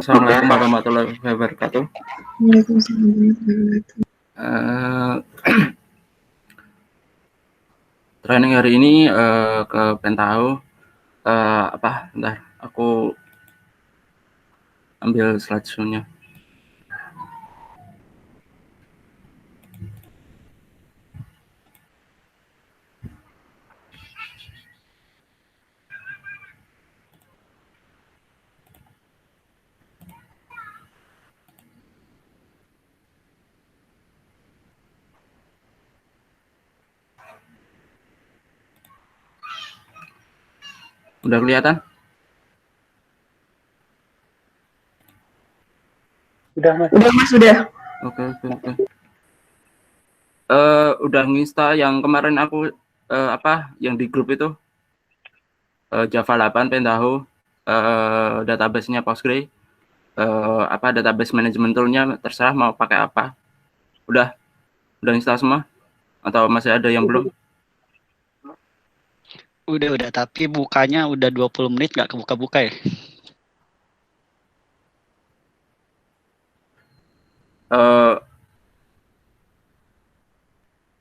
Assalamualaikum warahmatullahi wabarakatuh. Waalaikumsalam warahmatullahi wabarakatuh. Training hari ini ke Pentaho. Bentar, aku ambil slideshow-nya. Udah kelihatan? Udah mas, udah. Oke. Udah nginsta yang kemarin aku yang di grup itu Java 8 Pentaho, database-nya Postgre, database management tool-nya terserah mau pakai apa. Udah install semua atau masih ada yang belum? Udah, tapi bukanya udah 20 menit nggak kebuka-buka ya?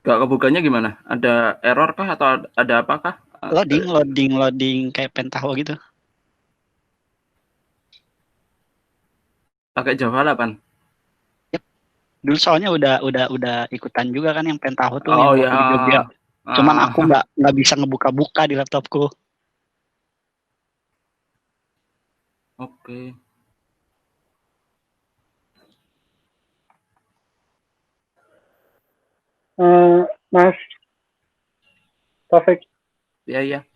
Nggak kebukanya gimana? Ada error kah atau ada apakah? Loading kayak Pentaho gitu. Pakai Java 8? Yep. Dulu soalnya udah ikutan juga kan yang Pentaho tuh Oh yang ya. waktu di Jogja. Cuman aku nggak bisa ngebuka-buka di laptopku. Oke. Mas Taufik. Iya.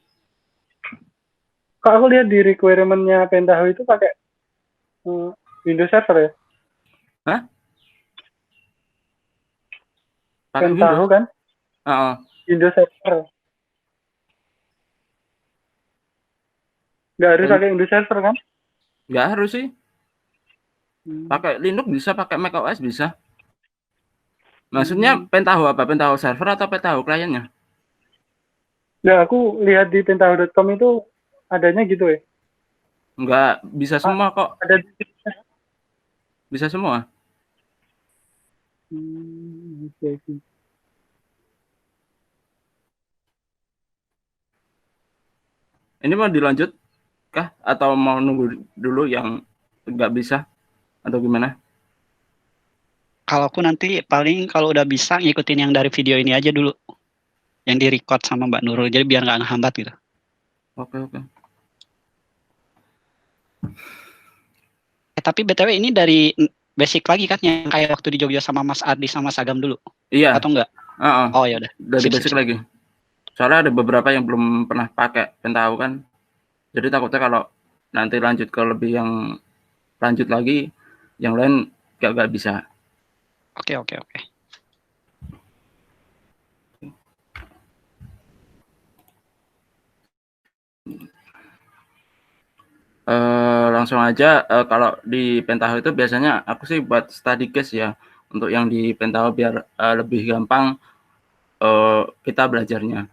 Kok aku lihat di requirement-nya Pentaho itu pakai Windows Server ya? Hah? Pakai Pentaho Windows? kan? Windows Server. Nggak harus pakai Windows Server kan? Nggak harus sih. Pakai Linux bisa, pakai macOS bisa. Maksudnya Pentaho apa? Pentaho server atau Pentaho kliennya? Nah, aku lihat di pentaho.com itu adanya gitu ya? Nggak, bisa semua kok. Ada. Bisa semua. Okay. Ini mau dilanjut kah? Atau mau nunggu dulu yang nggak bisa? Atau gimana? Kalau aku nanti paling kalau udah bisa ngikutin yang dari video ini aja dulu. Yang di-record sama Mbak Nurul, jadi biar nggak ngehambat gitu. Oke. Tapi BTW ini dari basic lagi kan yang kayak waktu di Jogja sama Mas Ardi sama Mas Agam dulu? Iya. Atau enggak? Oh ya udah. Dari basic lagi. Soalnya ada beberapa yang belum pernah pakai Pentaho kan. Jadi takutnya kalau nanti lanjut ke lebih yang lanjut lagi, yang lain nggak bisa. Oke. Langsung aja, kalau di Pentaho itu biasanya aku sih buat study case ya, untuk yang di Pentaho biar lebih gampang kita belajarnya.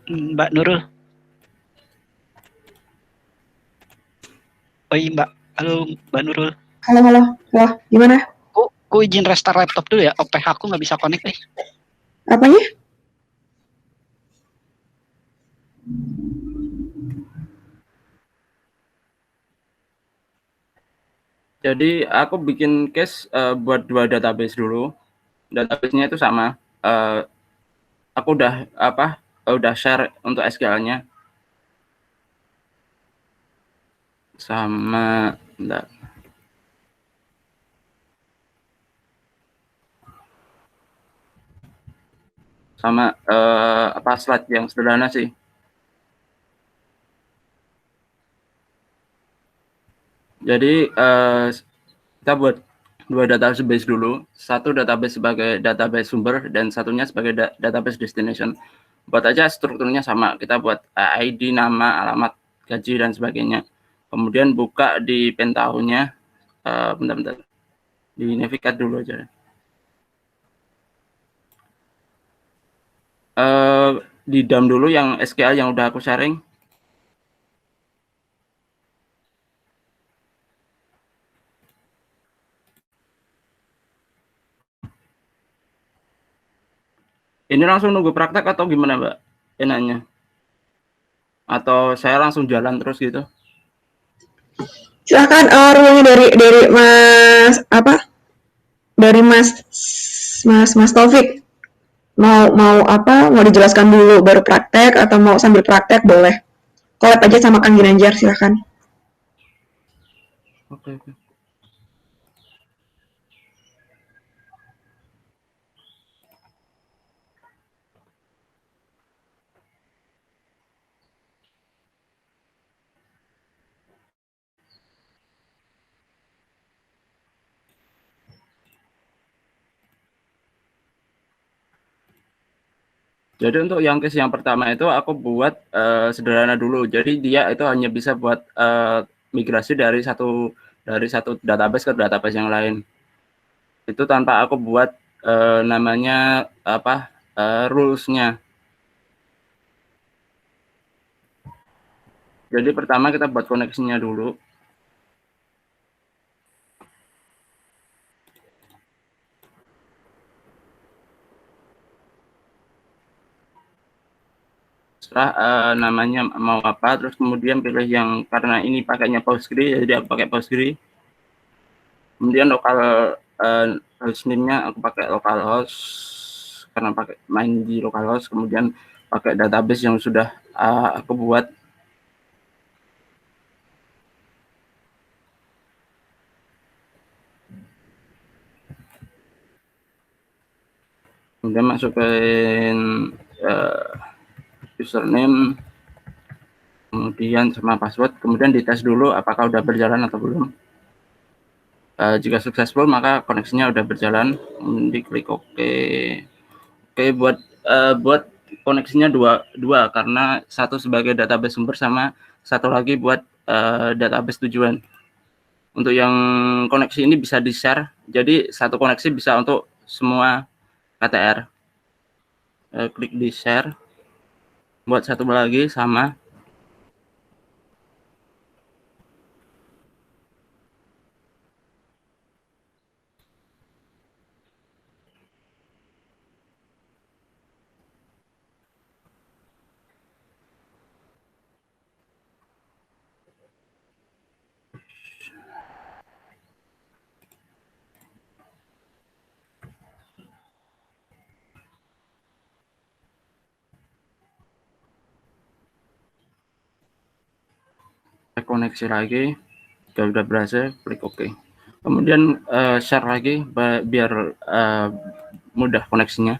Mbak Nurul. Oh iya Mbak. Halo Mbak Nurul. Halo. Wah, gimana? Aku izin restart laptop dulu ya. OPH aku nggak bisa connect nih. Apanya? Jadi aku bikin case buat 2 database dulu. Database-nya itu sama. Aku udah share untuk SQL-nya. Sama, bentar. sama slide yang sederhana sih. Jadi kita buat 2 database dulu. Satu database sebagai database sumber dan satunya sebagai database destination. Buat aja strukturnya sama. Kita buat ID, nama, alamat, gaji dan sebagainya. Kemudian buka di Pentaho-nya. Bentar. Di Navigat dulu aja. Di dump dulu yang SQL yang udah aku sharing. Ini langsung nunggu praktek atau gimana, Mbak? Enaknya? Atau saya langsung jalan terus gitu? Silakan rulenya dari Mas dari Mas Taufik. Mau dijelaskan dulu baru praktek atau mau sambil praktek boleh. Collab aja sama Kang Ginanjar, silakan. Oke. Jadi untuk yang case yang pertama itu aku buat sederhana dulu. Jadi dia itu hanya bisa buat migrasi dari satu database ke database yang lain. Itu tanpa aku buat namanya rules-nya. Jadi pertama kita buat koneksinya dulu. Setelah namanya mau apa, terus kemudian pilih yang karena ini pakainya Postgre, jadi aku pakai Postgre. Kemudian lokal hostname-nya aku pakai localhost karena pakai main di localhost. Kemudian pakai database yang sudah aku buat. Kemudian masukin username, kemudian sama password, kemudian dites dulu apakah udah berjalan atau belum. Jika successful maka koneksinya udah berjalan, diklik OK. Oke, buat koneksinya dua karena satu sebagai database sumber sama satu lagi buat database tujuan. Untuk yang koneksi ini bisa di-share, jadi satu koneksi bisa untuk semua KTR. Klik di share. Buat satu lagi sama. Koneksi lagi, udah berhasil, klik OK. Kemudian share lagi biar mudah koneksinya.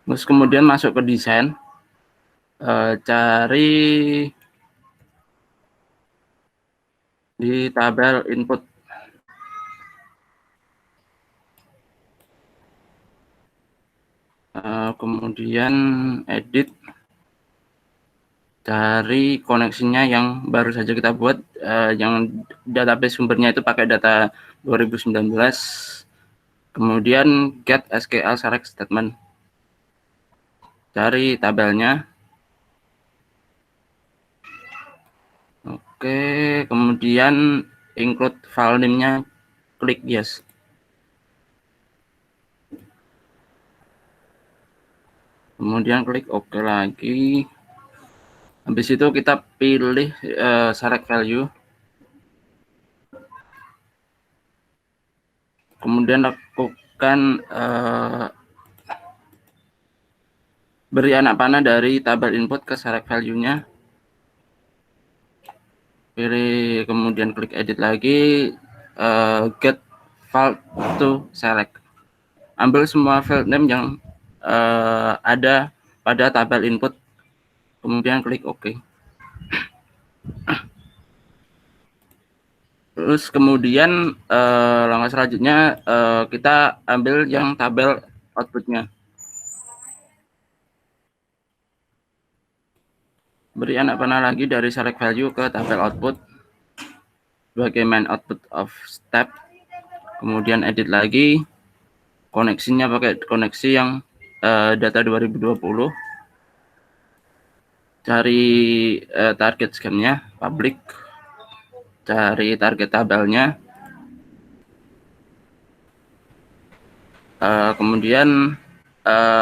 Terus kemudian masuk ke desain, cari di tabel input. Kemudian edit, cari koneksinya yang baru saja kita buat, yang database sumbernya itu pakai data 2019. Kemudian get SQL select statement, cari tabelnya. Oke, kemudian include file name-nya, klik yes. Kemudian klik OK lagi. Habis itu kita pilih select value. Kemudian lakukan beri anak panah dari tabel input ke select value-nya. Pilih, kemudian klik edit lagi. get file to select. Ambil semua field name yang ada pada tabel input, kemudian klik OK. Terus kemudian langkah selanjutnya kita ambil yang tabel outputnya. Beri anak panah lagi dari select value ke tabel output sebagai main output of step. Kemudian edit lagi, koneksinya pakai koneksi yang data 2020. Cari target scheme-nya, public. Cari target tabelnya. Kemudian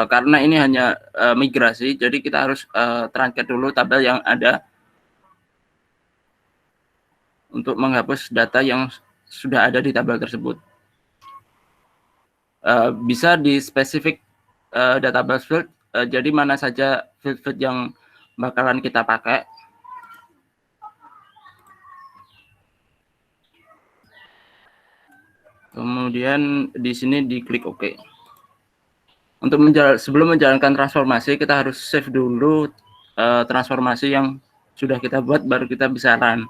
karena ini hanya migrasi, jadi kita harus terangkat dulu tabel yang ada untuk menghapus data yang sudah ada di tabel tersebut. Bisa di spesifik database field, jadi mana saja field-field yang bakalan kita pakai. Kemudian di sini diklik OK. Untuk sebelum menjalankan transformasi, kita harus save dulu transformasi yang sudah kita buat, baru kita bisa run.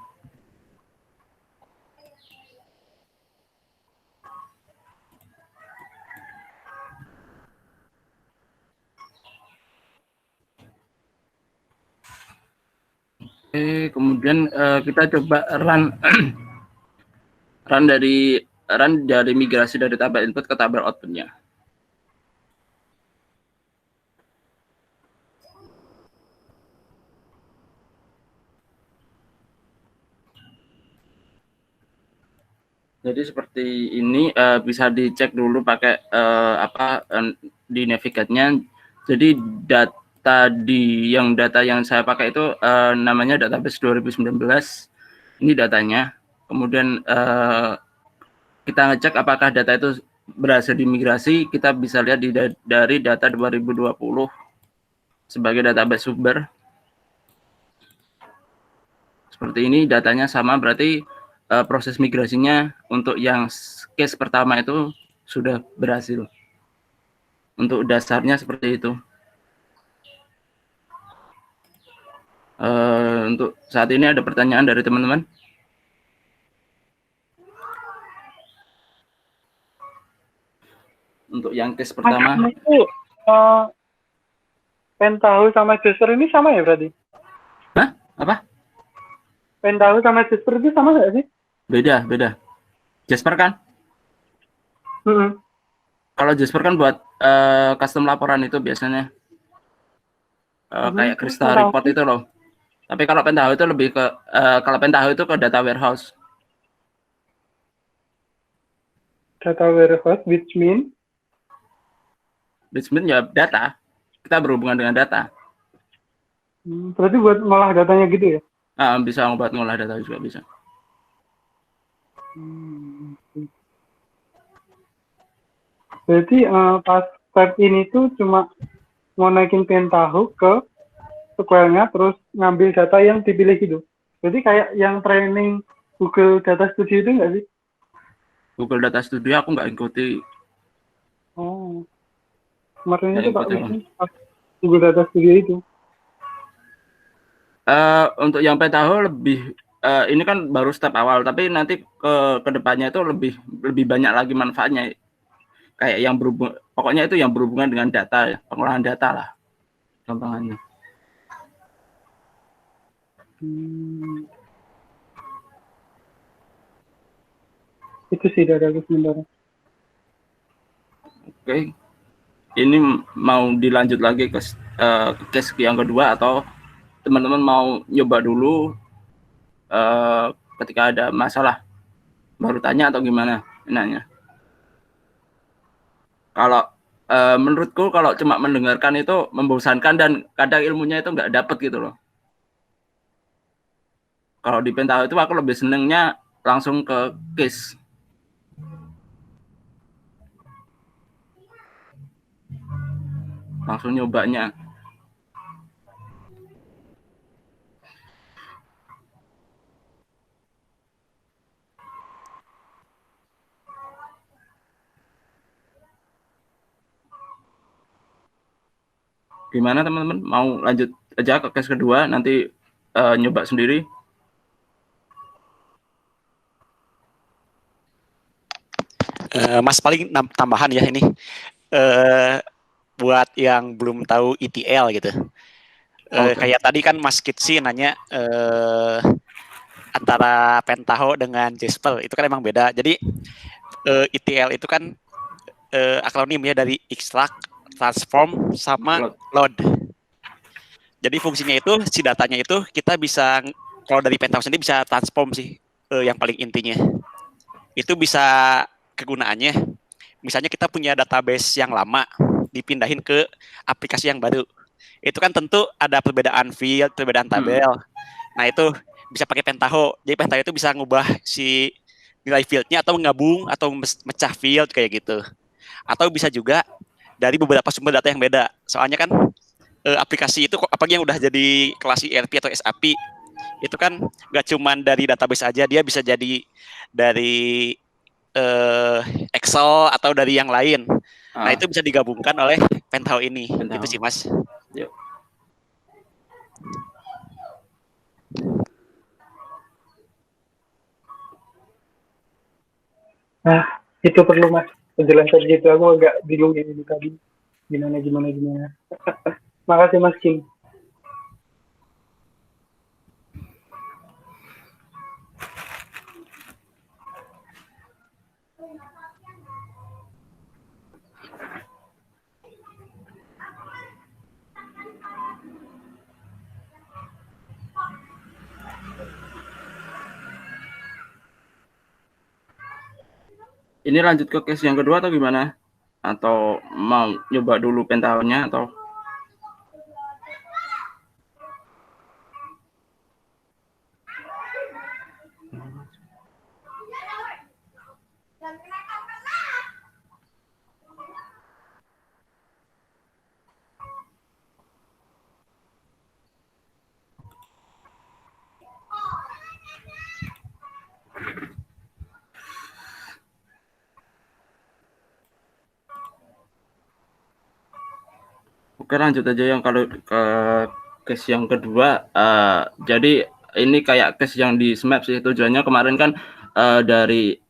Oke, kemudian kita coba run run dari migrasi dari tabel input ke tabel outputnya. Jadi seperti ini, bisa dicek dulu pakai di Navigate-nya. Jadi data yang saya pakai itu namanya database 2019. Ini datanya. Kemudian kita ngecek apakah data itu berhasil dimigrasi. Kita bisa lihat dari data 2020 sebagai database sumber. Seperti ini, datanya sama, berarti proses migrasinya untuk yang case pertama itu sudah berhasil. Untuk dasarnya seperti itu. Untuk saat ini ada pertanyaan dari teman-teman? Untuk yang case pertama. Mas, itu Pentaho sama Jasper ini sama ya berarti? Hah? Apa? Pentaho sama Jasper itu sama nggak sih? Beda. Jasper kan? Kalau Jasper kan buat custom laporan itu biasanya. Kayak Crystal Report itu loh. Tapi kalau Pentaho itu lebih ke ke data warehouse. Data warehouse, which mean Ya data. Kita berhubungan dengan data. berarti buat ngolah datanya gitu ya? Bisa buat ngolah data juga bisa. Berarti pas step ini tuh cuma mau naikin Pentaho ke SQL-nya, terus ngambil data yang dipilih gitu. Berarti kayak yang training Google Data Studio itu nggak sih? Google Data Studio aku nggak ikuti. Oh, kemarin itu Pak ikuti. pas Google Data Studio itu. Untuk yang Pentaho lebih ini kan baru step awal, tapi nanti ke depannya itu lebih banyak lagi manfaatnya. Kayak yang pokoknya itu yang berhubungan dengan data, ya, pengolahan data lah, gampangannya. Itu sih dari aku sementara. Oke. Ini mau dilanjut lagi ke case yang kedua atau teman-teman mau nyoba dulu ketika ada masalah baru tanya atau gimana enaknya? Kalau menurutku kalau cuma mendengarkan itu membosankan dan kadang ilmunya itu nggak dapet gitu loh. Kalau di Pentaho itu aku lebih senengnya langsung ke case. Langsung nyobanya. Gimana teman-teman? Mau lanjut aja ke case kedua, nanti nyoba sendiri? Mas paling tambahan ya ini. Buat yang belum tahu ETL gitu. Kayak tadi kan Mas Kitsi nanya antara Pentaho dengan Jasper itu kan emang beda. Jadi ETL itu kan akronim ya dari extract, transform, sama load. Jadi fungsinya itu si datanya itu kita bisa, kalau dari Pentaho sendiri bisa transform sih yang paling intinya. Itu bisa kegunaannya. Misalnya kita punya database yang lama dipindahin ke aplikasi yang baru. Itu kan tentu ada perbedaan field, perbedaan tabel. Nah itu bisa pakai Pentaho. Jadi Pentaho itu bisa ngubah si nilai fieldnya atau gabung atau mecah field kayak gitu. Atau bisa juga dari beberapa sumber data yang beda. Soalnya kan aplikasi itu apalagi yang udah jadi kelas ERP atau SAP itu kan gak cuman dari database aja, dia bisa jadi dari Excel atau dari yang lain. Nah itu bisa digabungkan oleh Pentaho ini. Gitu sih Mas. Yuk. Nah, itu perlu Mas penjelasan gitu. Aku agak bingung ini tadi. Gimana. Makasih Mas Kim. Ini lanjut ke case yang kedua atau gimana? Atau mau nyoba dulu Pentaho-nya atau? Oke, lanjut aja yang kalau ke case yang kedua. Jadi ini kayak case yang di SMAP sih, tujuannya kemarin kan dari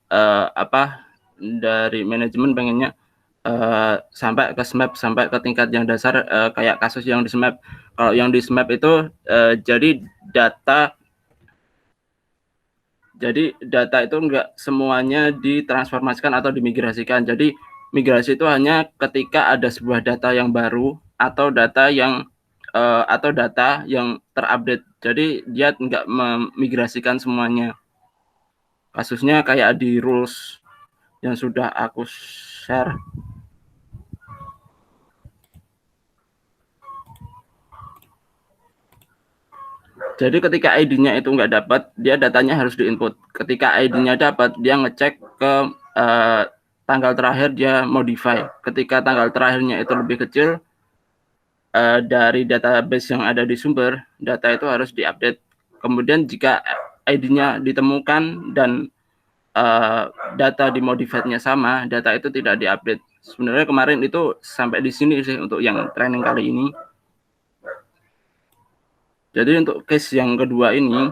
dari manajemen pengennya sampai ke SMAP, sampai ke tingkat yang dasar kayak kasus yang di SMAP. Kalau yang di SMAP itu jadi data itu enggak semuanya ditransformasikan atau dimigrasikan. Jadi migrasi itu hanya ketika ada sebuah data yang baru atau data yang terupdate. Jadi dia enggak memigrasikan semuanya. Kasusnya kayak di rules yang sudah aku share. Jadi ketika ID-nya itu nggak dapat, dia datanya harus diinput. Ketika ID-nya dapat, dia ngecek ke tanggal terakhir, dia modify. Ketika tanggal terakhirnya itu lebih kecil dari database yang ada di sumber, data itu harus diupdate. Kemudian jika ID-nya ditemukan dan data dimodified-nya sama, data itu tidak diupdate. Sebenarnya kemarin itu sampai di sini sih untuk yang training kali ini. Jadi untuk case yang kedua ini,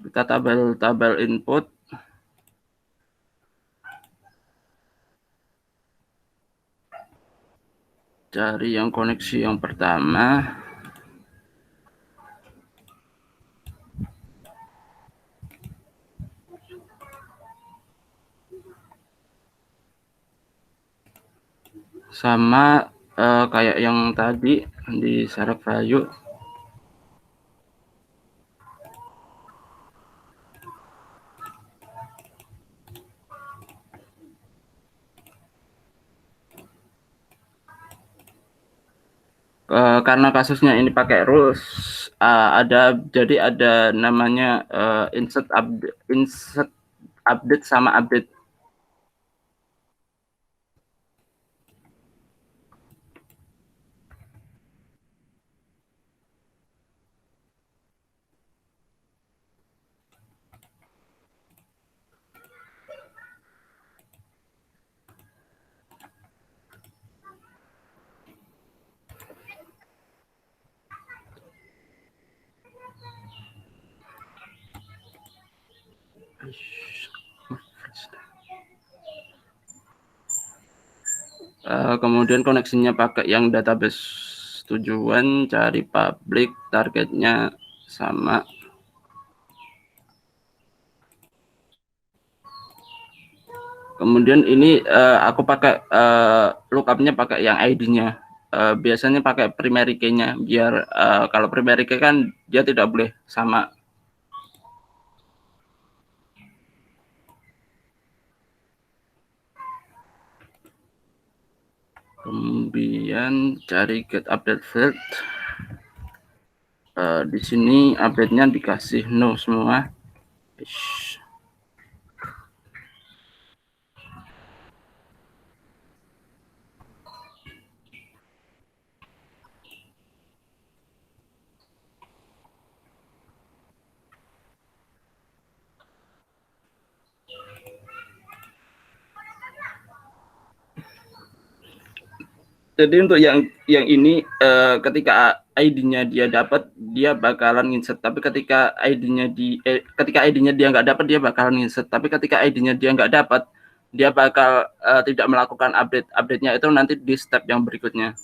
kita tabel input. Cari yang koneksi yang pertama. Sama kayak yang tadi di Sarap Value. Karena kasusnya ini pakai rules, jadi ada namanya insert update sama update. Kemudian koneksinya pakai yang database tujuan, cari public, targetnya sama. Kemudian ini aku pakai lookupnya pakai yang ID-nya. Biasanya pakai primary key-nya biar kalau primary key kan dia tidak boleh sama. Kemudian cari get update field. Di sini update-nya dikasih no semua. Jadi untuk yang ini ketika ID-nya dia dapat dia bakalan insert, tapi ketika ID-nya dia nggak dapat dia bakalan insert, tapi ketika ID-nya dia nggak dapat dia bakal tidak melakukan update-nya itu nanti di step yang berikutnya.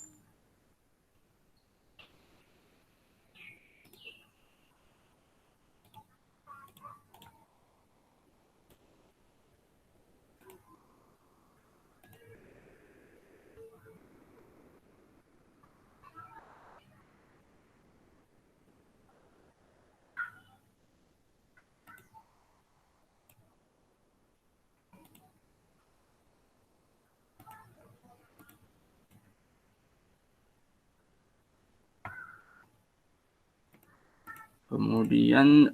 Kemudian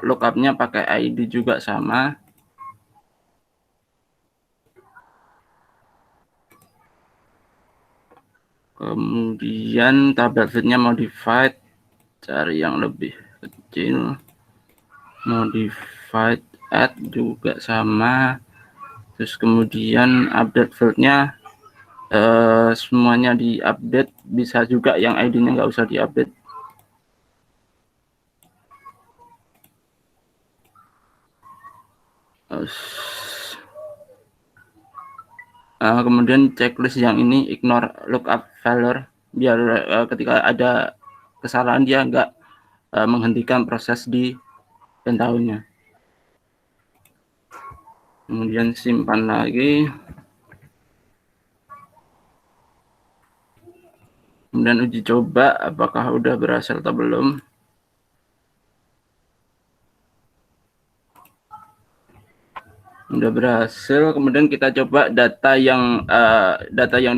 lookup-nya pakai ID juga sama. Kemudian tabel fitnya modified, cari yang lebih kecil. Modified add juga sama. Terus kemudian update fieldnya semuanya diupdate, bisa juga yang ID-nya nggak usah diupdate. Kemudian checklist yang ini ignore lookup failure biar ketika ada kesalahan dia nggak menghentikan proses di pentahunnya. Kemudian simpan lagi. Kemudian uji coba apakah udah berhasil atau belum. Udah berhasil. Kemudian kita coba data yang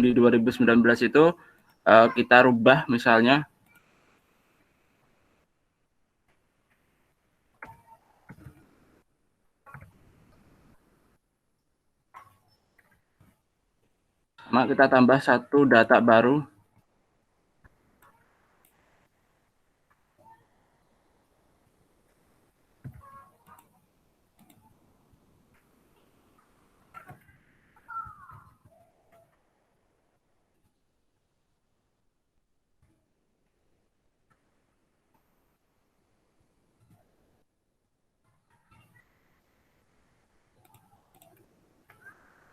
di 2019 itu kita rubah misalnya. Sama kita tambah satu data baru.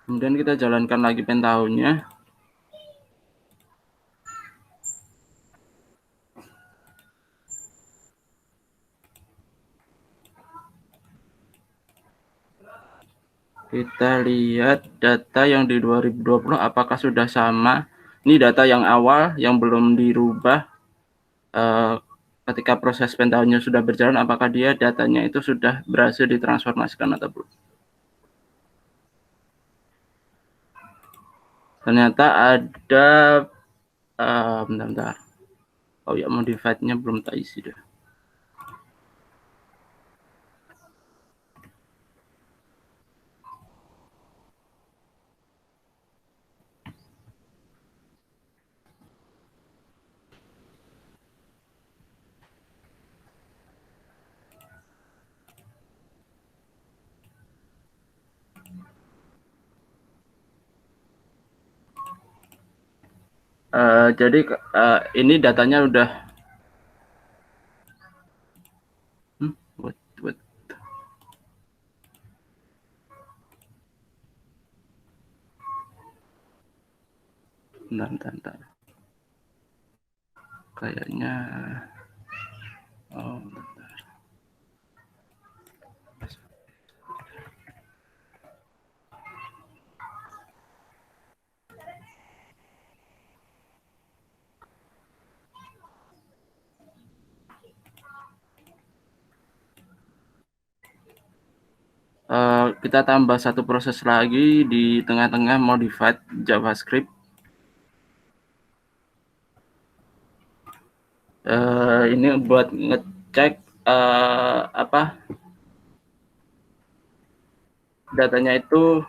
Kemudian kita jalankan lagi pentahunnya. Kita lihat data yang di 2020 apakah sudah sama. Ini data yang awal yang belum dirubah. Ketika proses pentahunnya sudah berjalan, apakah dia datanya itu sudah berhasil ditransformasikan atau belum. Ternyata ada bentar. Oh ya, modified-nya belum tak isi deh. Jadi ini datanya udah Bentar. Kayaknya bentar. Kita tambah satu proses lagi di tengah-tengah, modified JavaScript. Ini buat ngecek datanya itu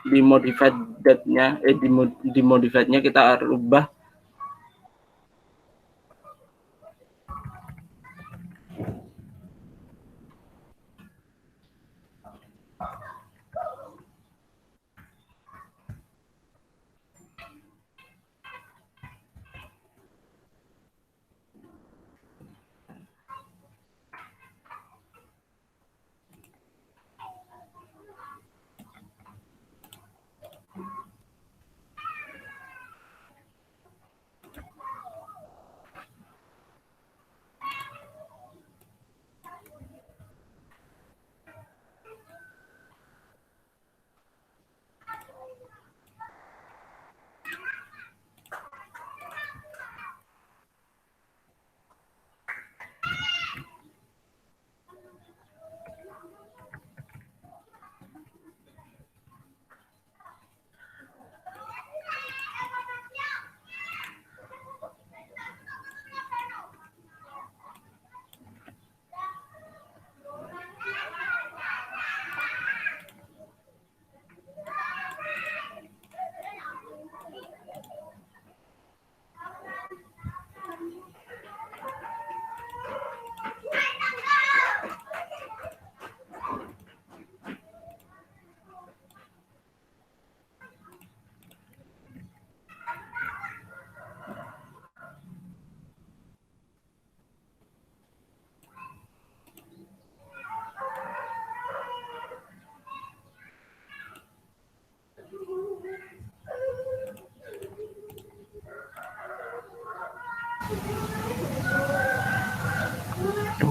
di modified date-nya, di modified-nya kita rubah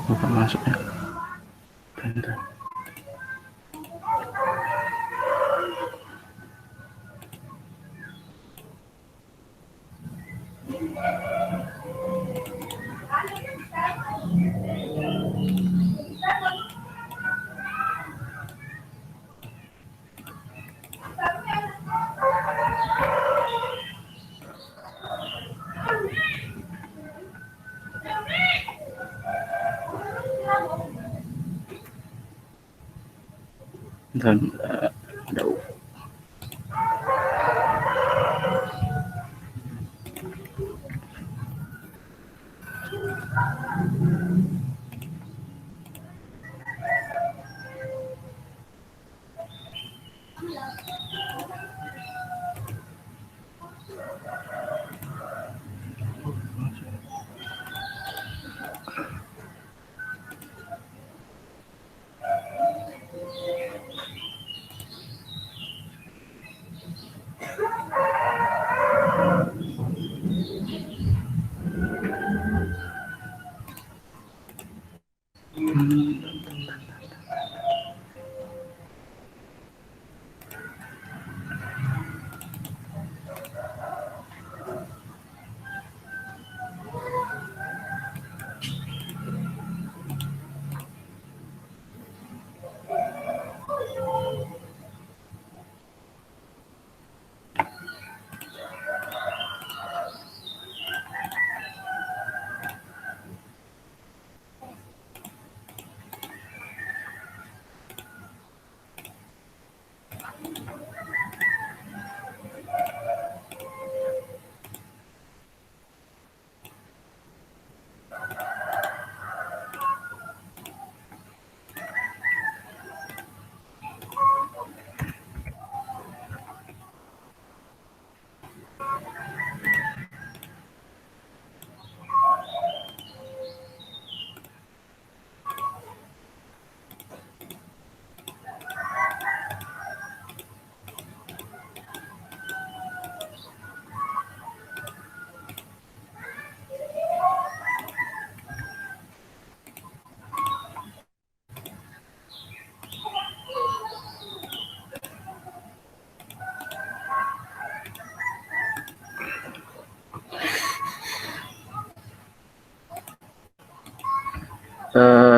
apa masuknya. Bentar. Dan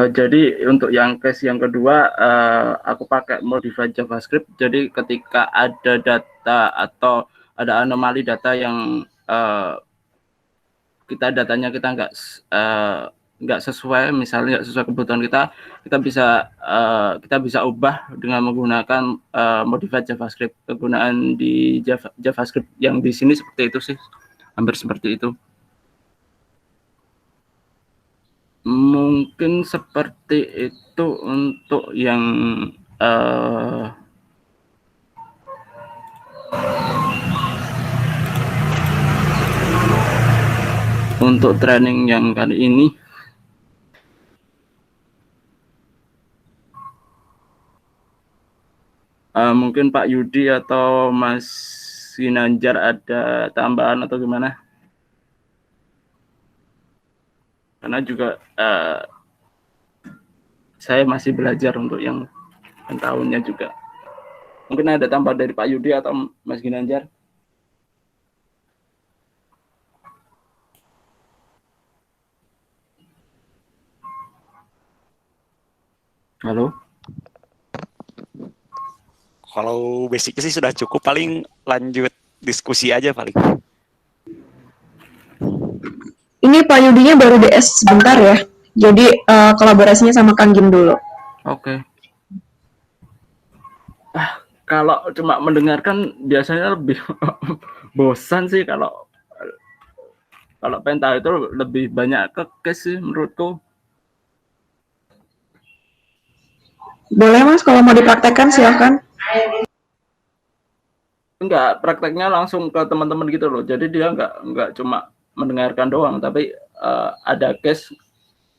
Jadi untuk yang case yang kedua, aku pakai modified JavaScript. Jadi ketika ada data atau ada anomali data yang datanya kita nggak sesuai, misalnya nggak sesuai kebutuhan kita bisa ubah dengan menggunakan modified JavaScript. Kegunaan di JavaScript yang di sini seperti itu sih, hampir seperti itu. Mungkin seperti itu untuk yang untuk training yang kali ini. Mungkin Pak Yudi atau Mas Ginanjar ada tambahan atau gimana? Karena juga saya masih belajar untuk yang tahunnya juga. Mungkin ada tambahan dari Pak Yudi atau Mas Ginanjar? Halo? Kalau basicnya sih sudah cukup, paling lanjut diskusi aja paling. Ini Pak Yudinya baru DS sebentar ya. Jadi kolaborasinya sama Kang Jim dulu. Oke. Kalau cuma mendengarkan biasanya lebih bosan sih. Kalau Penta itu lebih banyak ke case sih menurutku. Boleh Mas, kalau mau dipraktekkan silakan. Enggak, prakteknya langsung ke teman-teman gitu loh. Jadi dia enggak cuma mendengarkan doang, tapi ada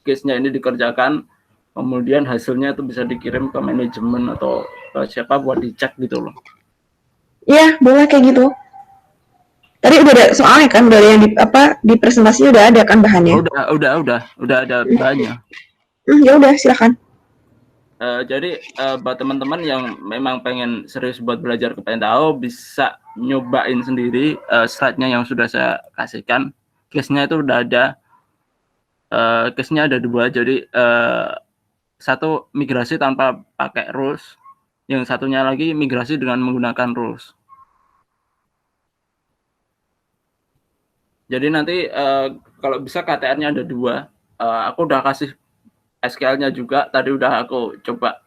case-nya ini dikerjakan, kemudian hasilnya itu bisa dikirim ke manajemen atau ke siapa buat dicek gitu loh. Iya, boleh kayak gitu. Tadi udah ada soalnya kan, udah ada yang di presentasi udah ada kan bahannya. Udah ada bahannya. Ya udah, silakan. Jadi buat teman-teman yang memang pengen serius buat belajar ke Pentao, bisa nyobain sendiri slide-nya yang sudah saya kasihkan. Case-nya itu udah ada. Case-nya ada 2. Jadi satu migrasi tanpa pakai rules, yang satunya lagi migrasi dengan menggunakan rules. Jadi nanti kalau bisa KTR-nya ada 2. Aku udah kasih SQL-nya juga, tadi udah aku coba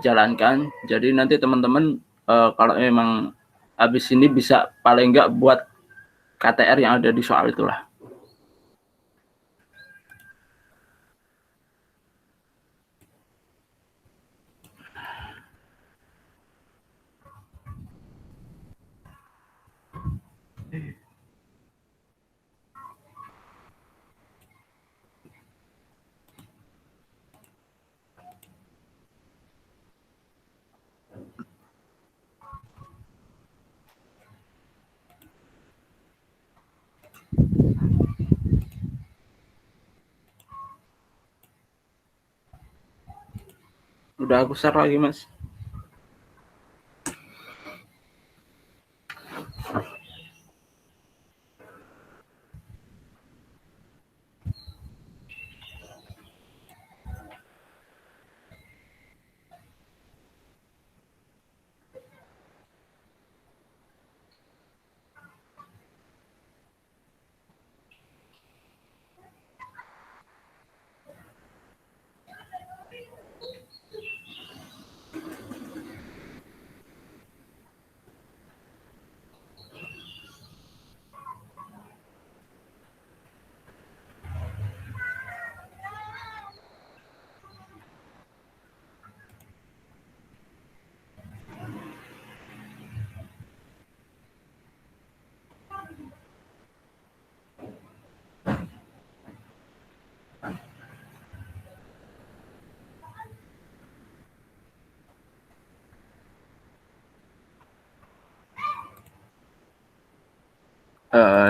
jalankan. Jadi nanti teman-teman kalau memang habis ini bisa paling enggak buat KTR yang ada di soal itulah. Udah aku share lagi, Mas.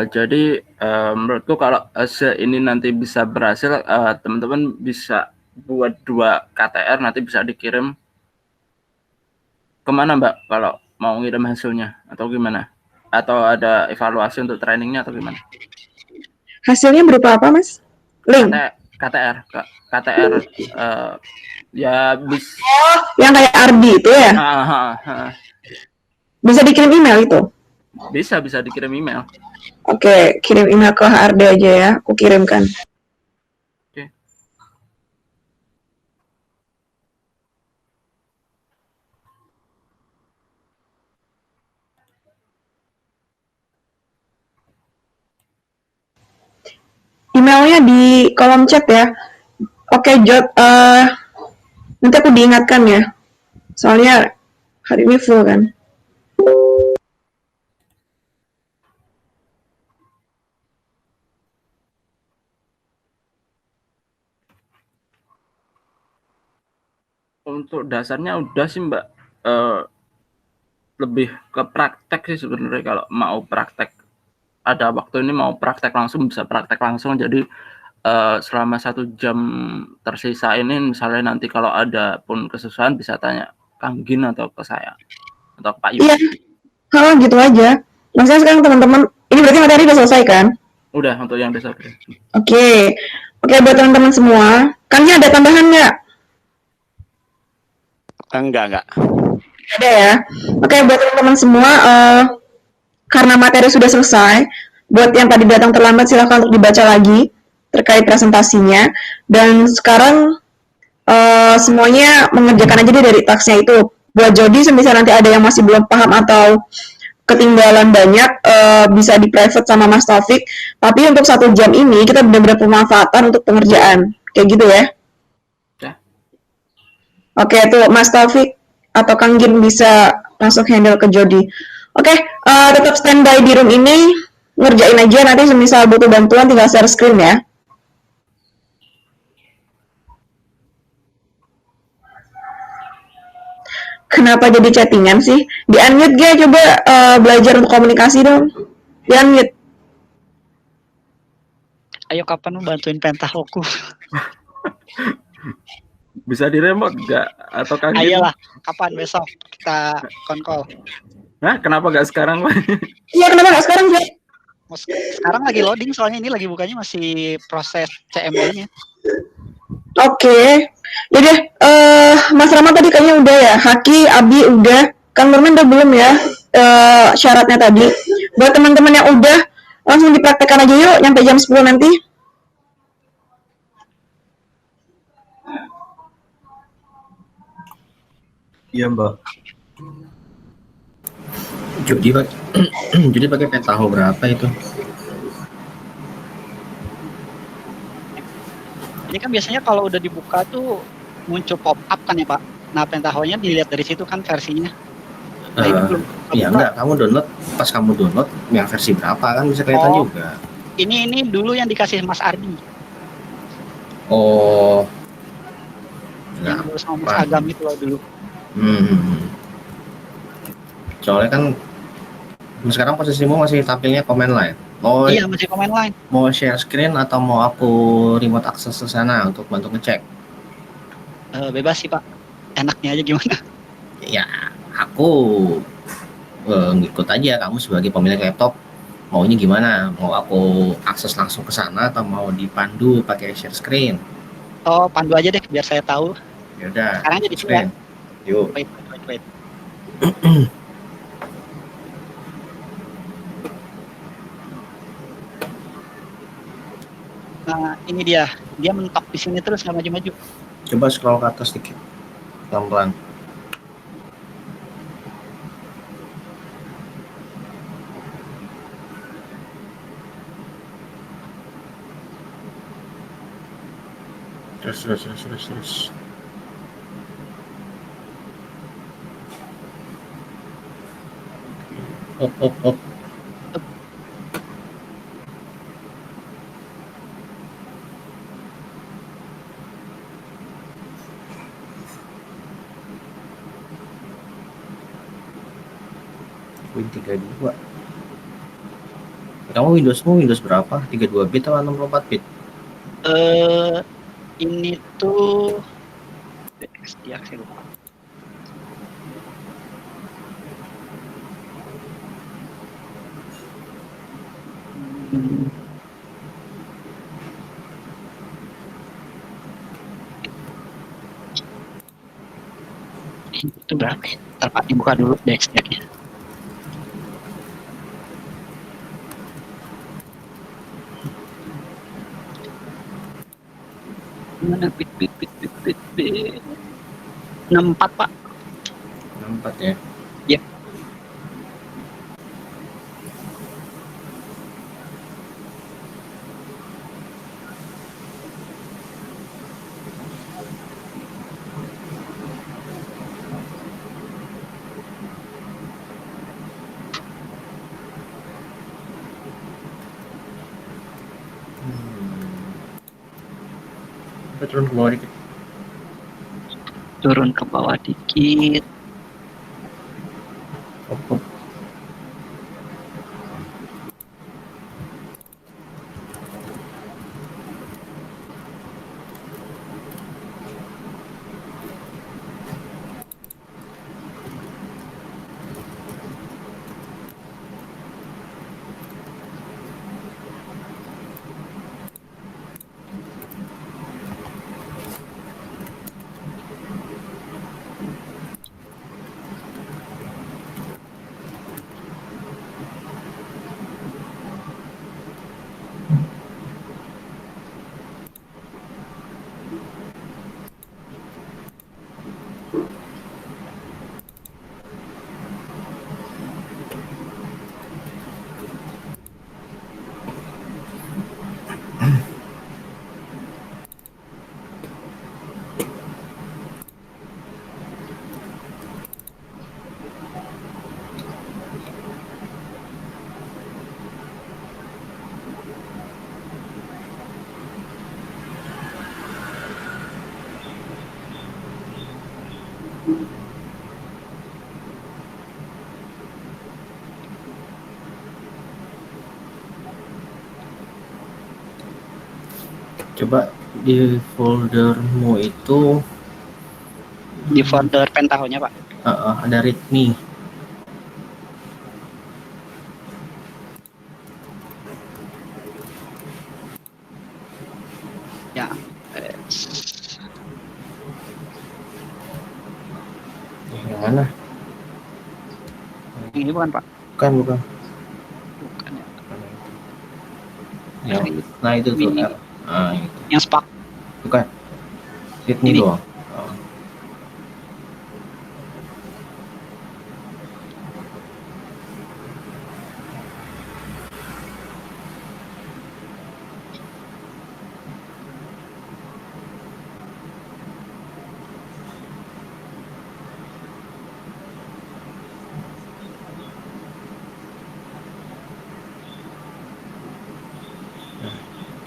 Jadi menurutku kalau ini nanti bisa berhasil, teman-teman bisa buat 2 KTR, nanti bisa dikirim kemana Mbak kalau mau ngirim hasilnya atau gimana? Atau ada evaluasi untuk trainingnya atau gimana? Hasilnya berupa apa Mas? Link? KTR, KTR, ya Yang kayak Ardi itu ya? Bisa dikirim email itu? bisa dikirim email. Oke, kirim email ke HRD aja ya, aku kirimkan. Oke. Emailnya di kolom chat ya. Oke, Jod, nanti aku diingatkan ya. Soalnya hari ini full kan. Untuk dasarnya udah sih Mbak, lebih ke praktek sih sebenarnya. Kalau mau praktek, ada waktu ini mau praktek langsung bisa praktek langsung. Jadi selama 1 jam tersisa ini, misalnya nanti kalau ada pun kesusahan bisa tanya Kang Gin atau ke saya atau Pak Yus. Iya, kalau gitu aja. Maksudnya sekarang teman-teman, ini berarti materi udah selesai kan? Udah untuk yang desa. Oke, buat teman-teman semua, Kangnya ada tambahan nggak? Enggak. Ada ya. Oke, buat teman-teman semua, karena materi sudah selesai, buat yang tadi datang terlambat silahkan untuk dibaca lagi terkait presentasinya. Dan sekarang semuanya mengerjakan aja dari taksnya itu. Buat Jody, semisal nanti ada yang masih belum paham atau ketinggalan banyak, bisa di private sama Mas Taufik. Tapi untuk 1 jam ini kita benar-benar pemanfaatan untuk pengerjaan, kayak gitu ya. Oke, tuh Mas Taufik atau Kang Gin bisa langsung handle ke Jody. Oke, tetap standby di room ini, ngerjain aja. Nanti semisal butuh bantuan tinggal share screen ya. Kenapa jadi chattingan sih? Di-unmute Ge, coba belajar untuk komunikasi dong. Di-unmute. Ayo kapan lu bantuin Pentahoku? Bisa di remote nggak? Atau Kang Gin? Ayolah, kapan besok kita konkol? Nah, kenapa nggak sekarang Pak? Iya, kenapa nggak sekarang Ge? Sekarang lagi loading soalnya ini lagi bukanya masih proses CMD-nya. Oke. Jadi Mas Rama tadi kayaknya udah ya. Haki, Abi udah. Kang Norman udah belum ya syaratnya tadi. Buat teman-teman yang udah, langsung dipraktekkan aja yuk nyampe jam 10 nanti. Iya Mbak. Jadi pakai Pentaho berapa itu? Ini kan biasanya kalau udah dibuka tuh muncul pop up kan ya Pak. Nah Pentaho-nya dilihat dari situ kan versinya. Nah, ini belum Iya enggak, kamu download pas kamu download yang versi berapa kan bisa kelihatan juga. Ini dulu yang dikasih Mas Ardi. Oh. Yang dulu sama Mas Agam itu loh dulu. Soalnya kan sekarang posisimu masih tampilnya command line. Oh iya, masih command line. Mau share screen atau mau aku remote access ke sana untuk bantu ngecek? Bebas sih Pak. Enaknya aja gimana? Ya, aku ngikut aja. Kamu sebagai pemilik laptop maunya gimana? Mau aku akses langsung ke sana atau mau dipandu pakai share screen? Oh, pandu aja deh biar saya tahu. Ya udah. Sekarang jadi screen. Yuk. Wait. Nah, ini dia mentok di sini terus nggak maju-maju. Coba scroll ke atas dikit, pelan-pelan. Terus. Up. Win 32. Kamu Windows berapa? 32 bit atau 64 bit? Ini tuh dia saya lupa. Itu berapa ya? Ntar Pak dibuka dulu dexdecknya. Mana bit 64 Pak. 64 ya. Yep. Coba turun ke bawah dikit. Turun ke bawah dikit. Hop, hop. Coba di foldermu itu Di folder Pentaho-nya Pak. ada readme. Ya. Yang mana? Yang ini bukan Pak. Bukan. Bukan ya. Nah itu tuh. Ini. Itu. Yang Spark. Bukan. Readme Ini. doang.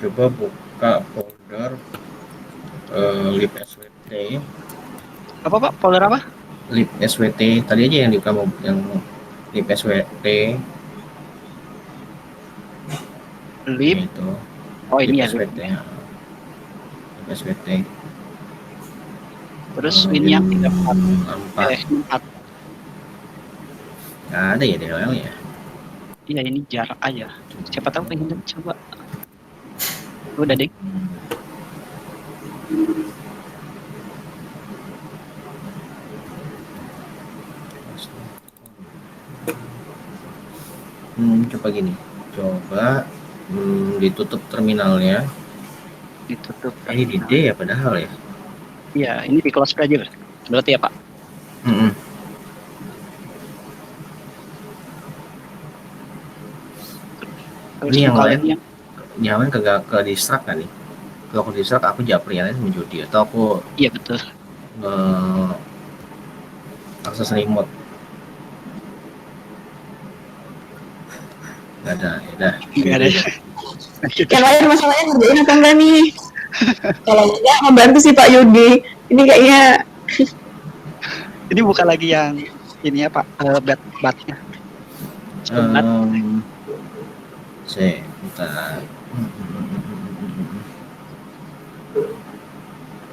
Coba buka folder lib SWT. Apa Pak? Folder apa? Lib SWT tadi aja yang di kamu yang lib SWT Lib. itu. Oh ini ya. SWT. Lib SWT. Terus ini yang 34. 4. Nggak ada ya DLL ya. Iya ini jarak aja. Siapa tahu pengen coba. Udah deh. Coba gini. Coba ditutup terminalnya. Ditutup. Ini di D ya padahal ya. Iya, ini di close aja berarti ya Pak. Terus Ini yang kalau lain yang jangan ke distract kan nih. Kalau aku distract aku japri aja sama Jody atau aku iya betul. akses remote. Nggak ada, ya dah. Enggak ada. Yang lain masalahnya ngerjain apa enggak nih? Kalau enggak membantu sih Pak Yudi. Ini kayaknya Ini bukan lagi yang ini ya Pak, batnya. Bentar.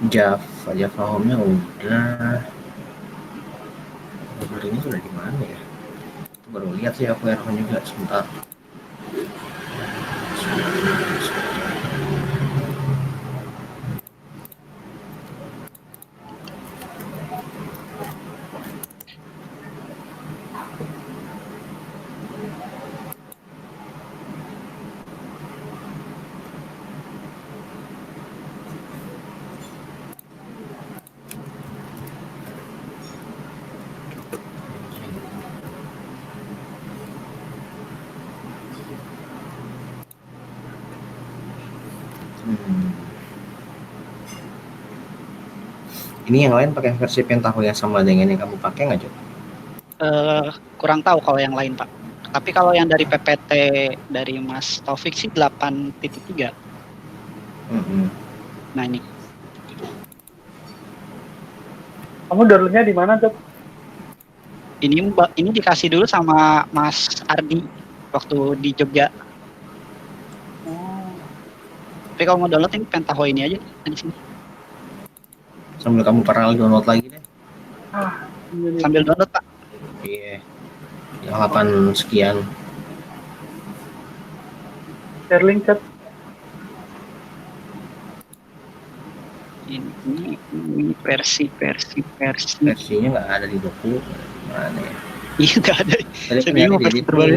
Java home-nya udah. Baru ini sudah di mana ya? Baru lihat sih aku error juga sebentar. Hmm. Ini yang lain pakai versi Pentaho yang sama dengan yang kamu pakai nggak, Jo? Kurang tahu kalau yang lain, Pak. Tapi kalau yang dari PPT dari Mas Taufik sih 8.3. Hmm. Nah ini. Kamu downloadnya di mana, Cep? Ini dikasih dulu sama Mas Ardi waktu di Jogja. Tapi kalau mau download ini Pentaho ini aja di sini. Sambil kamu paralel download lagi deh. Sambil download, Pak. Iya. Yang 8 sekian. Share link, Cep. Ini versi. Versinya nggak ada di doku. Mana ya? Iya nggak ada. Tadi Saya kan bingung ada versi di terbaru.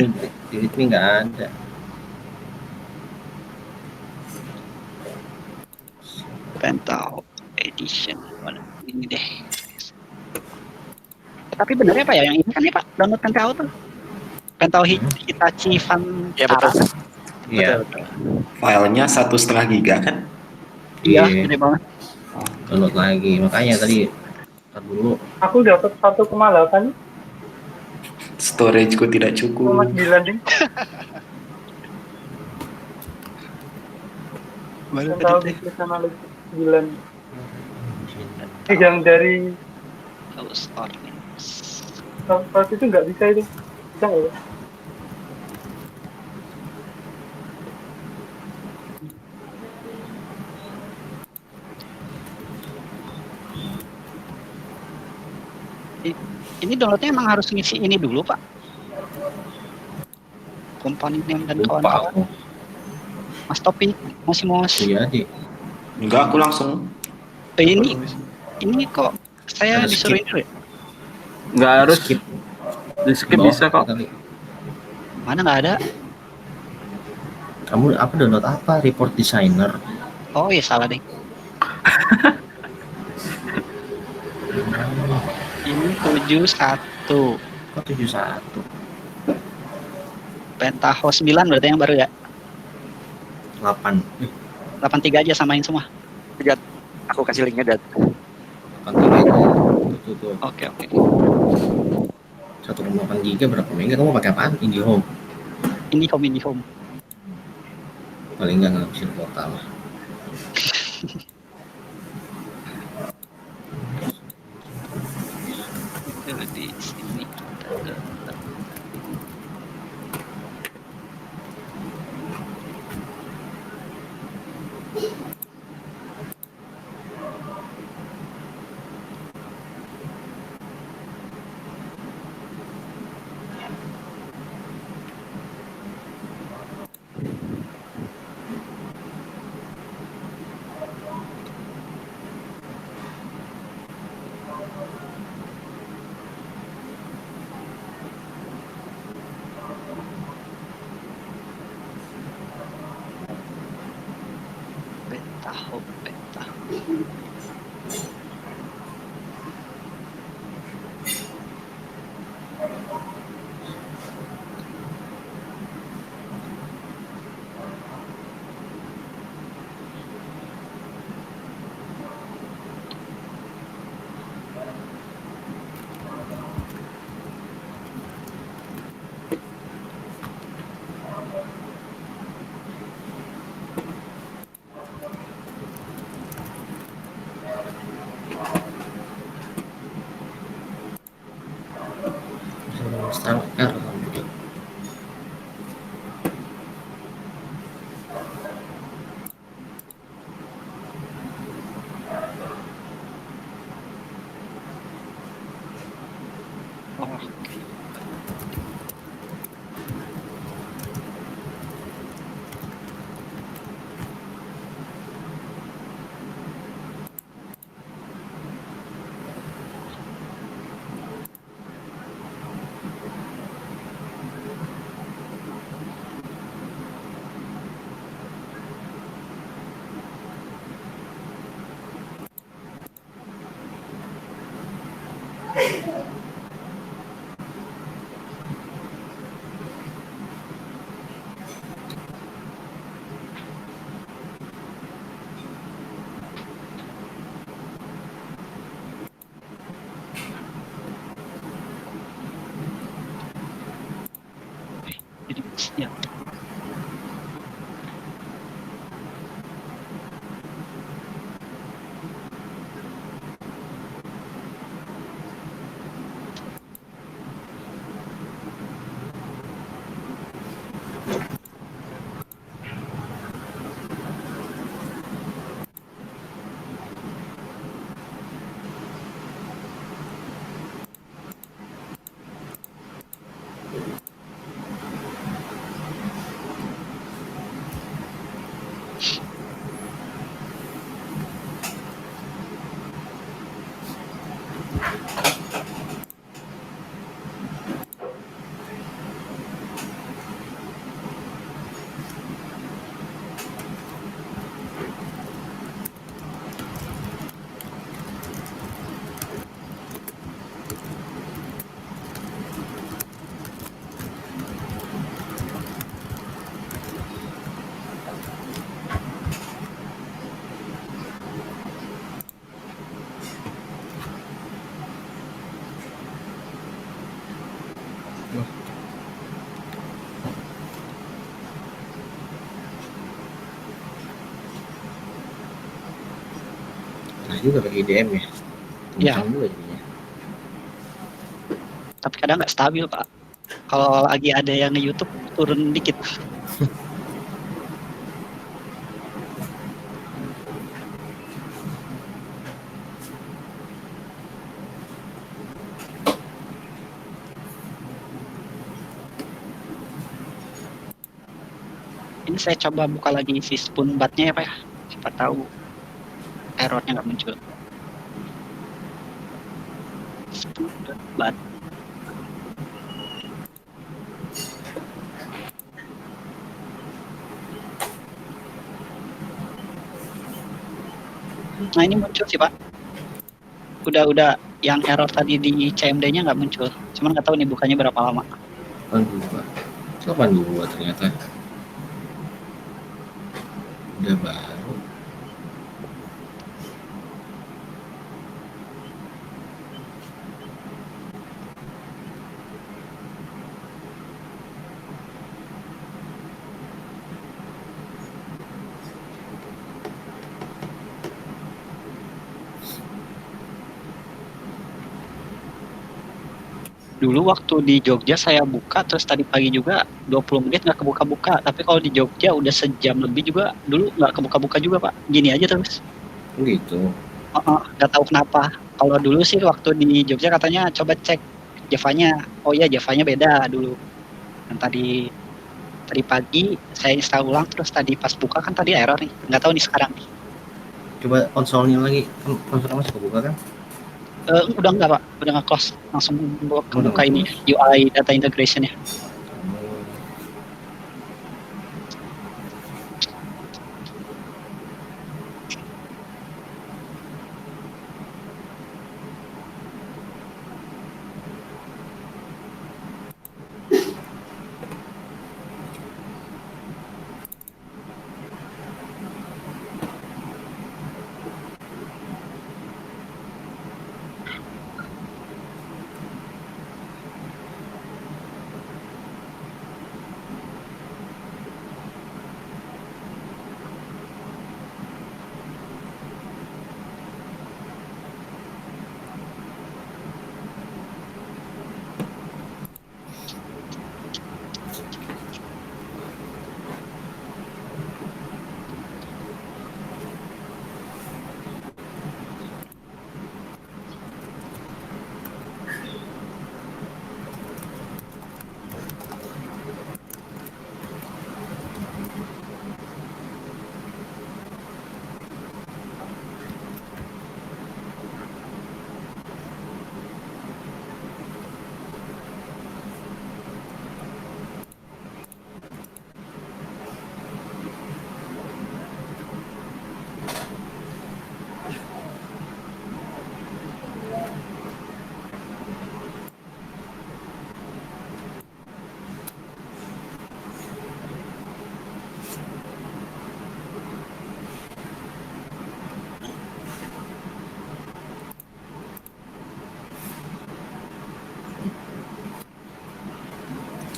edit nggak ada. Pentaho Edition. Mana ini deh. Tapi benernya Pak ya yang ini kan ya Pak download Pentaho tuh. Pentaho Hitachi Fan. Ya betul. Iya. Filenya 1,5 giga kan? Iya, Iya. gede banget. Download lagi. Makanya tadi ntar dulu. Aku dapat 1,8 Storageku tidak sama cukup. 9 ding. Baru Tahu tadi bisnis analisis 9. Yang dari store. Software itu nggak bisa itu. Bisa nggak ya? Ini downloadnya emang harus ngisi ini dulu Pak. Company name dan Lupa kawan-kawan. aku. Mas Topik, Mas Mos. Iya sih. Enggak, aku langsung. Ini kok saya Ada disuruh skip. ini ya? Nggak harus Skip. di skip Bawah bisa kok. kali. Mana nggak ada? Kamu apa download apa? Report Designer. Oh iya salah deh. Ini 71. Kok 71? Pentaho 9 berarti yang baru ya? 8. 83 aja samain semua. Aku kasih linknya, Dat. 83 aja. Tuh. Oke. 1,8 giga berapa mega? Kamu pakai apaan? IndiHome. Ini home. Paling nggak ngabisin kuota lah. Di sini kita Pentaho. Install R. Ya. Nah juga pakai IDM ya. Iya. Kencang juga jadinya. Tapi kadang nggak stabil Pak. Kalau lagi ada yang di YouTube turun dikit. Ini saya coba buka lagi si Spoonbat-nya ya Pak ya. Siapa tahu errornya nggak muncul. Spoonbat. Nah ini muncul sih Pak. Udah yang error tadi di CMD-nya nggak muncul. Cuman nggak tahu nih bukanya berapa lama. 82 ternyata. Udah baru. Dulu waktu di Jogja saya buka, terus tadi pagi juga 20 menit nggak kebuka-buka. Tapi kalau di Jogja udah sejam lebih juga, dulu nggak kebuka-buka juga Pak. Gini aja terus. Gitu. Nggak tahu kenapa. Kalau dulu sih waktu di Jogja katanya coba cek Java-nya. Oh iya Java-nya beda dulu. Dan tadi pagi saya install ulang, terus tadi pas buka kan tadi error nih. Nggak tahu nih sekarang nih. Coba konsolnya lagi. Konsolnya masih kebuka kan? Udah nggak Pak, udah nggak close. Langsung buka Udah ini nge-close. UI data integration ya.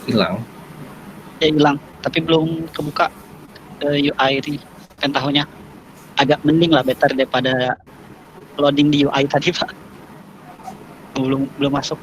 Hilang. Ya hilang, tapi belum kebuka UI ini Pentaho-nya. Agak mending lah, better daripada loading di UI tadi Pak. Belum masuk.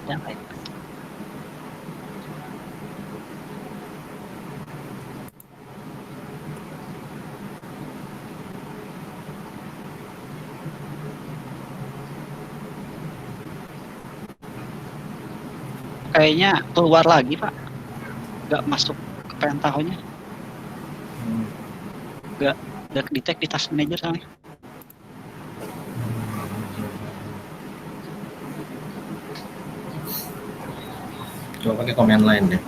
Ya, baik. Kayaknya keluar lagi Pak, nggak masuk ke Pentaho-nya, nggak detect di task manager soalnya. Coba pakai command line deh.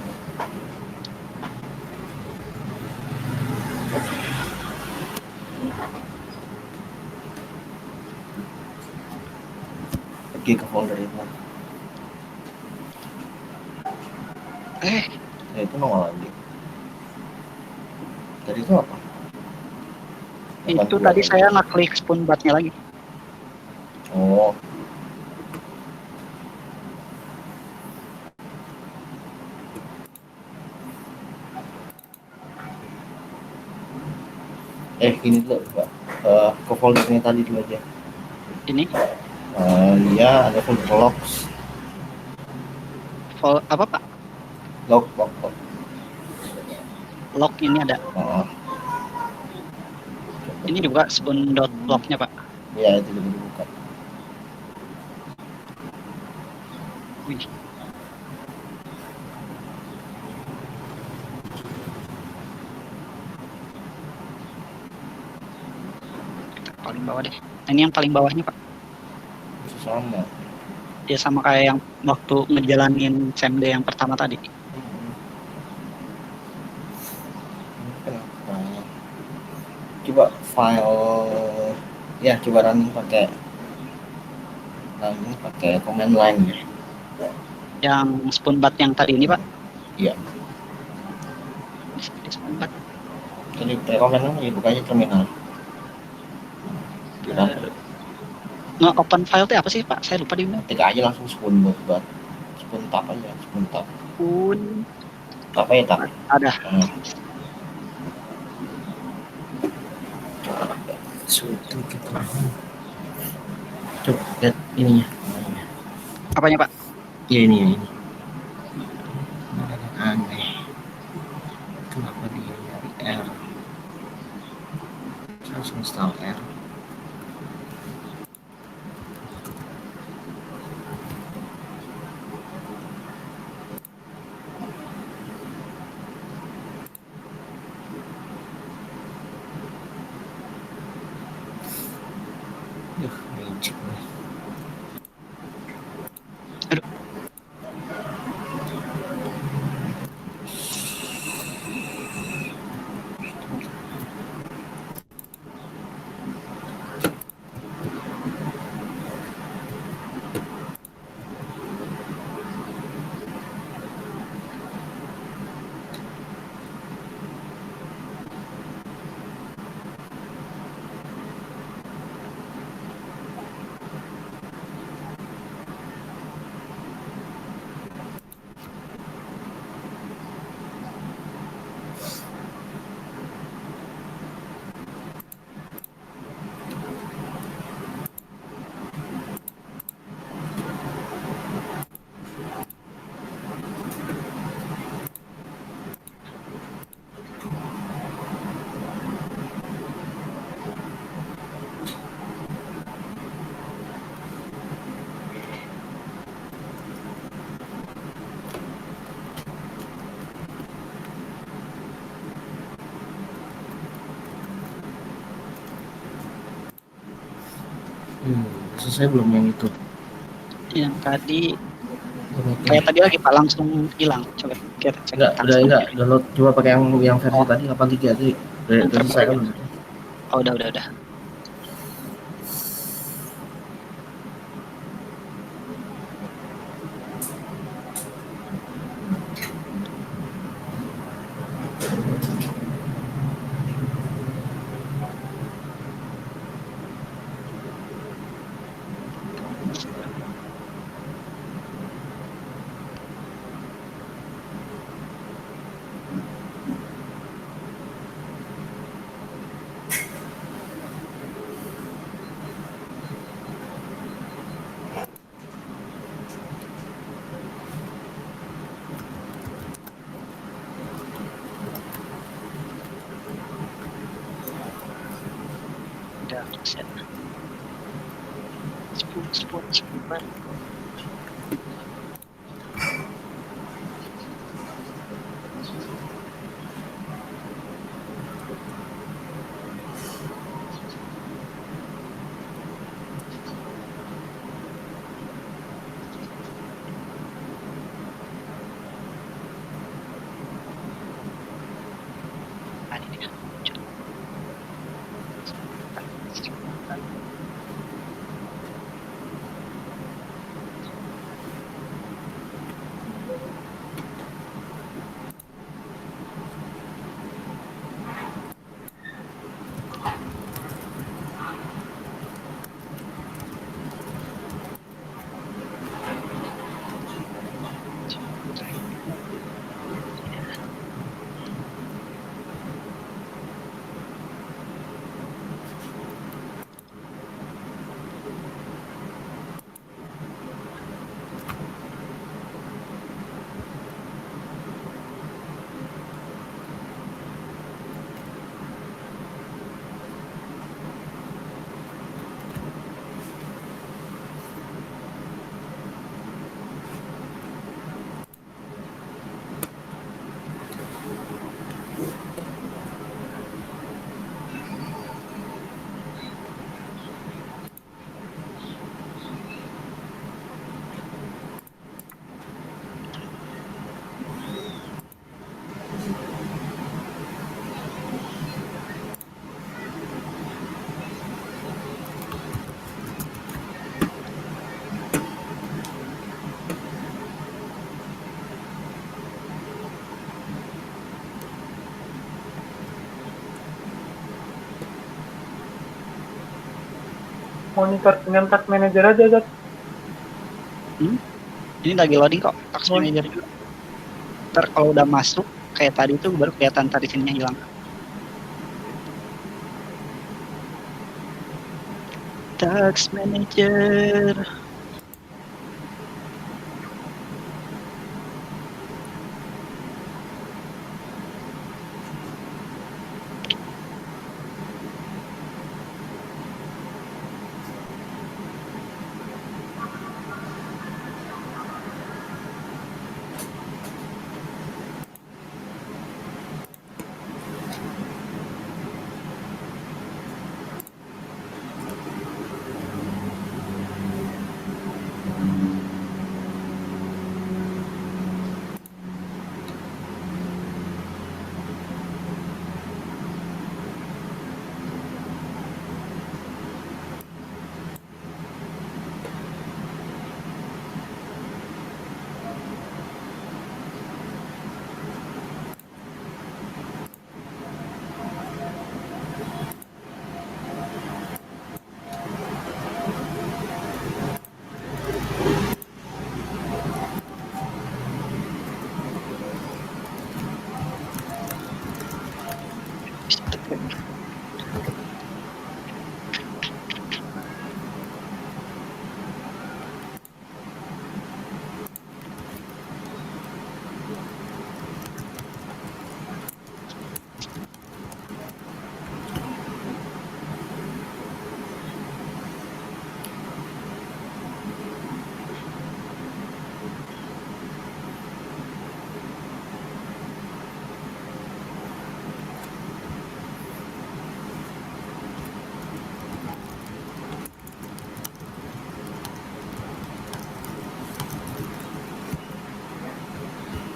Pergi ke folder itu. Ya itu nongol lagi. Tadi itu apa? Itu tadi saya ngeklik spoon bar-nya lagi. Oh. Gini dulu Pak. Ke foldernya tadi dulu aja. Ini Ya ada folder logs. apa Pak? Log. Log ini ada. Ini juga spoon.log-nya Pak. Ya itu juga dibuka. Wih. Kita paling bawah deh. Ini yang paling bawahnya Pak. Sama. Ya sama kayak yang waktu ngejalanin CMD yang pertama tadi. Kenapa? Coba file ya coba running pakai command line ya. Yang spoon bar yang tadi ini Pak. Iya. Di spoon bar. Jadi command line bukanya terminal. Nge-open file itu apa sih Pak? Saya lupa di mana. Ketik aja langsung spoon tab aja, spoon tab. Tab aja tab. Ada. Coba lihat ininya. Apanya Pak? Ya ini. Aneh. Kenapa dia nyari R? Saya harus install R. Magic nih. Aduh. Selesai belum yang itu? Yang tadi Oke. kayak tadi lagi Pak langsung hilang. Coba kita cek. Enggak download, coba pakai yang versi tadi 83 tadi. Udah selesai kan? Oh, udah. Udah set. Spot. Ini dia. Monitor dengan Task Manager aja, Zat. Ini lagi loading kok, Task Manager juga. Ntar kalau udah masuk kayak tadi itu baru kelihatan tadi sininya hilang. Task Manager.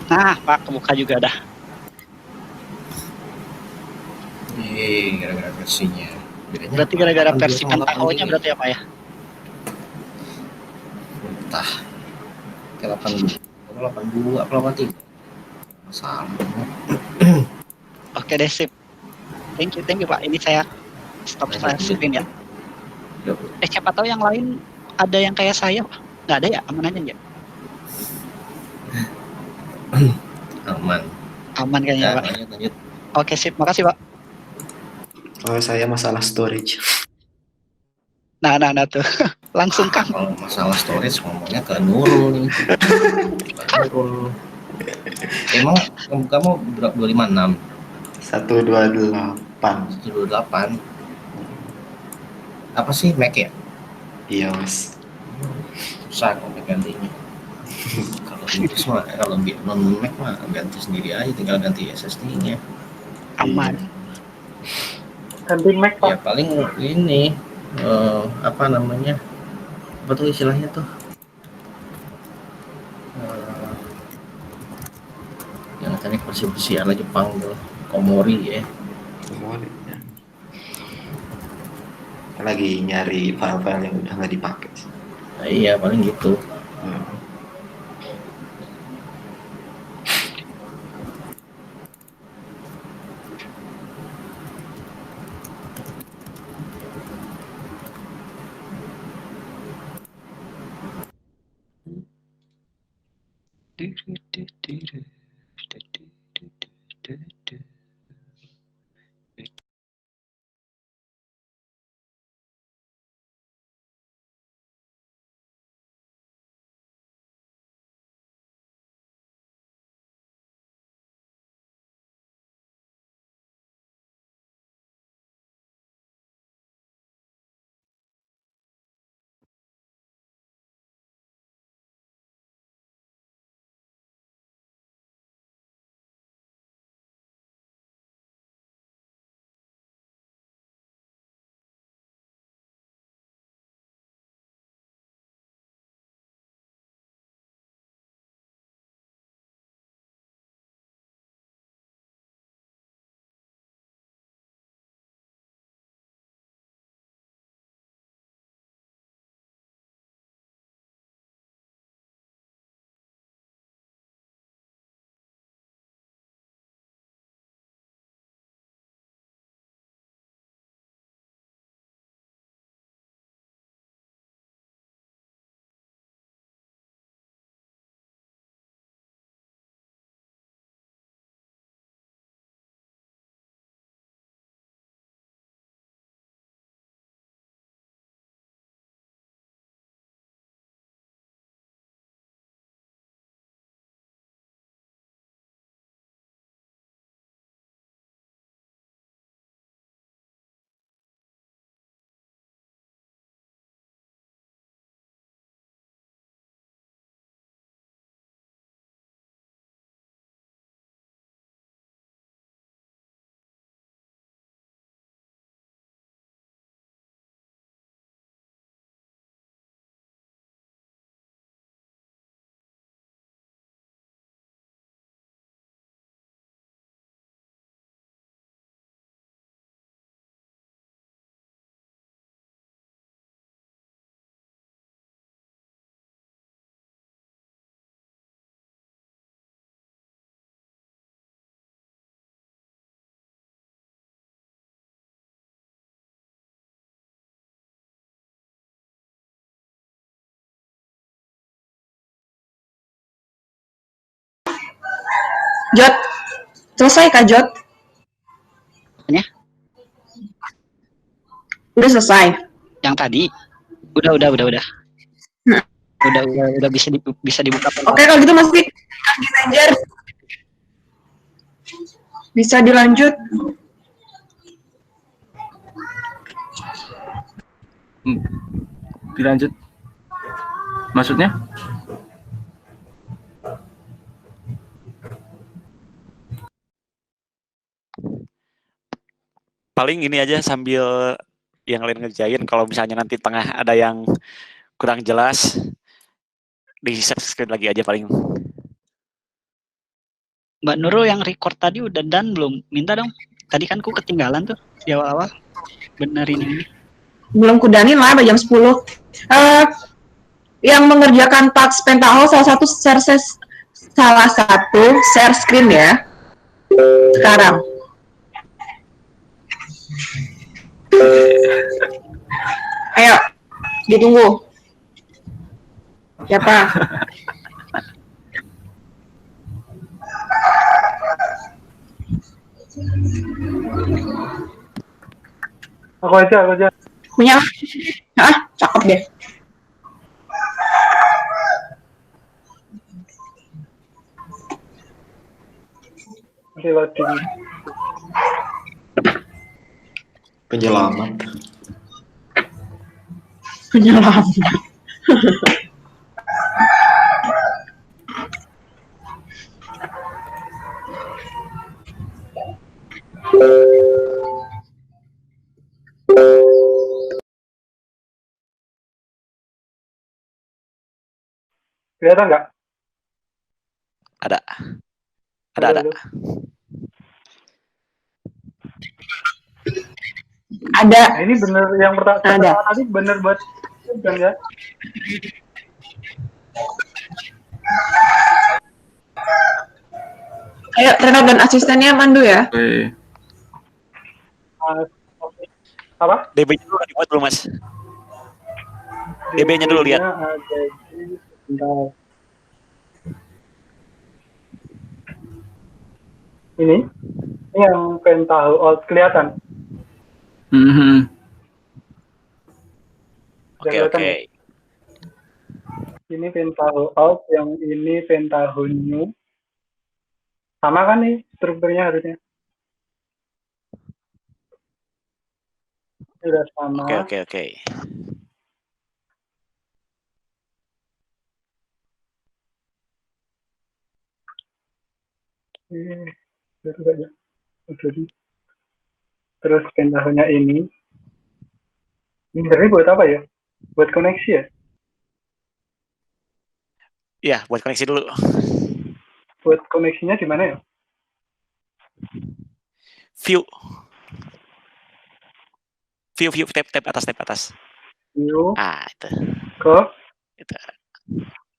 Nah, Pak, kebuka juga dah. Gara-gara versinya. Bedanya Berarti apa? gara-gara 82 versi sama Pentaho-nya 83. berarti apa ya? Entah. Kayak 82 apa 83. Salah. Oke deh, sip. Thank you Pak. Ini saya stop sipin ya. Yuk. Siapa tahu yang lain ada yang kayak saya, Pak. Nggak ada ya? Aman aja ya? Aman. Aman kayaknya, Ya, Pak. lanjut. Oke, sip. Makasih, Pak. Kalau saya masalah storage. Nah tuh. Langsung Kang. Kalau masalah storage ngomongnya ke Nurul nih. Nurul. Emang kamu berapa? 256? 128. 128. Apa sih Mac ya? Iya, Mas. Susah kalau gantinya. Kalau Windows mah, kalau non Mac mah ganti sendiri aja, tinggal ganti SSD-nya. Aman. Ganti Mac, Ya Pak. paling ini apa namanya? Apa tuh istilahnya tuh? Yang tadi bersih ala Jepang tuh, Komori ya. Komori, ya. Lagi nyari file-file yang udah nggak dipakai. Nah, iya paling gitu. Jot, selesai Kak Jot? Ya? Udah selesai. Yang tadi? Udah. Hmm. Udah bisa dibuka. Oke, kalau gitu masih Ranger. Bisa dilanjut. Dilanjut. Maksudnya? Paling ini aja sambil yang lain ngerjain. Kalau misalnya nanti tengah ada yang kurang jelas, di share screen lagi aja paling. Mbak Nurul yang record tadi udah done belum? Minta dong. Tadi kan ku ketinggalan tuh di awal-awal. Benerin ini. Belum kudanin lah, jam 10. Yang mengerjakan task Pentaho salah satu share screen ya. Sekarang. Ayo, ditunggu. Siapa? Aku aja. Punya? Ah, cakep deh. Masih loading. Penyelamat. Penyelamat. Kelihatan nggak? Ada. Ada. Nah, ini bener yang pertama tadi bener buat kan ya? Ayo, Renat dan asistennya mandu ya. Oke. Apa? DB-nya dulu dibuat belum, Mas? DB-nya dulu lihat. Ini yang Pentaho Alt kelihatan. Oke. Ini Pentaho Alt, yang ini Pentaho New. Sama kan nih strukturnya harusnya? Sudah sama. Oke. Baru saja. Terus Pentahonya ini sebenarnya buat apa ya? Buat koneksi ya? Iya, buat koneksi dulu. Buat koneksinya di mana ya? View, tab atas. View Itu. ke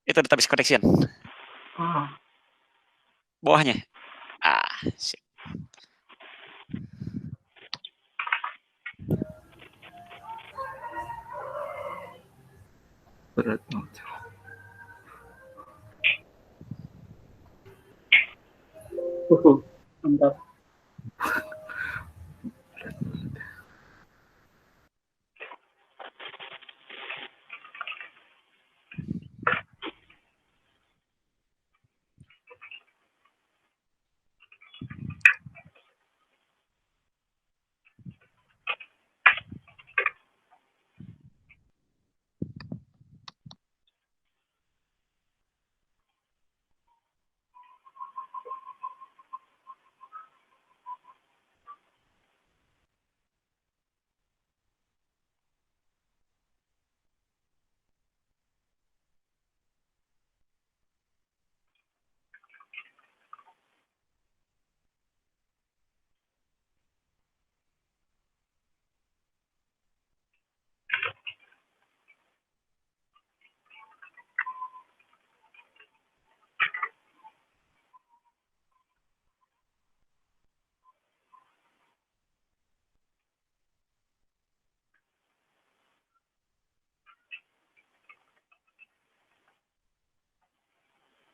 Itu database connection. Bawahnya. Sip. Berat banget. Mantap.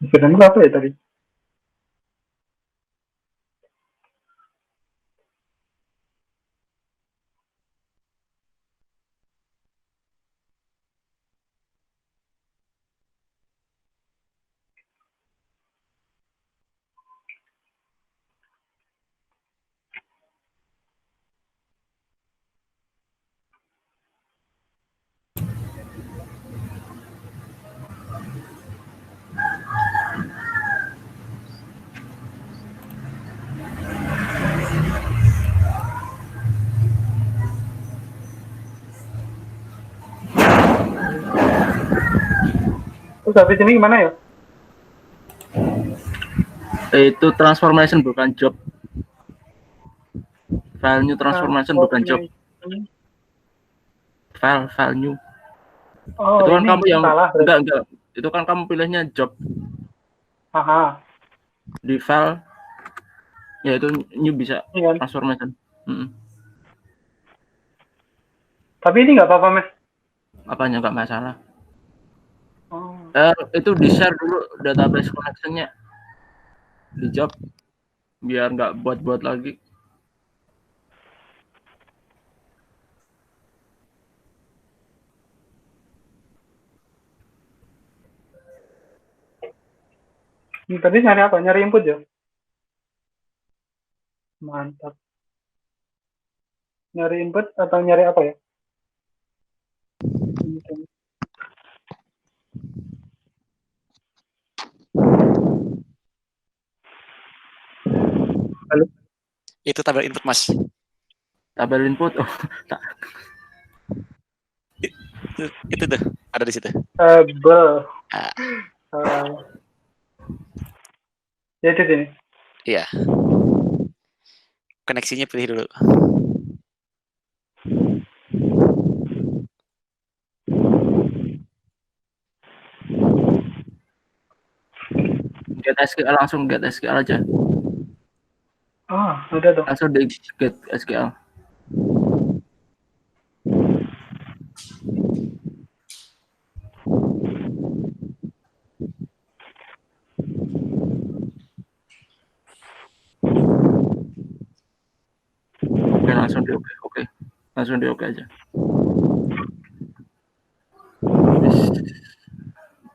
Sebenarnya apa ya tadi? Terus habis ini gimana ya? Itu transformation bukan job. File new transformation bukan job. File new. Oh, Itu kan ini kamu yang salah. enggak. Itu kan kamu pilihnya job Aha, di file. Ya itu new bisa iya kan? transformation. Tapi ini nggak apa-apa, Mas. Apanya nggak masalah. Oh. Itu di share dulu database connection-nya di job biar nggak buat lagi. Tadi nyari apa? Nyari input ya? Mantap. Nyari input atau nyari apa ya? Halo? Itu tabel input, Mas. Tabel input. Oh, Itu tuh, ada di situ. Tabel. Ah. Ya itu ini. Iya. Koneksinya pilih dulu. Get SQL langsung get SQL aja. Ada tuh. Langsung di get SQL. Oke, langsung di oke. Langsung di oke aja.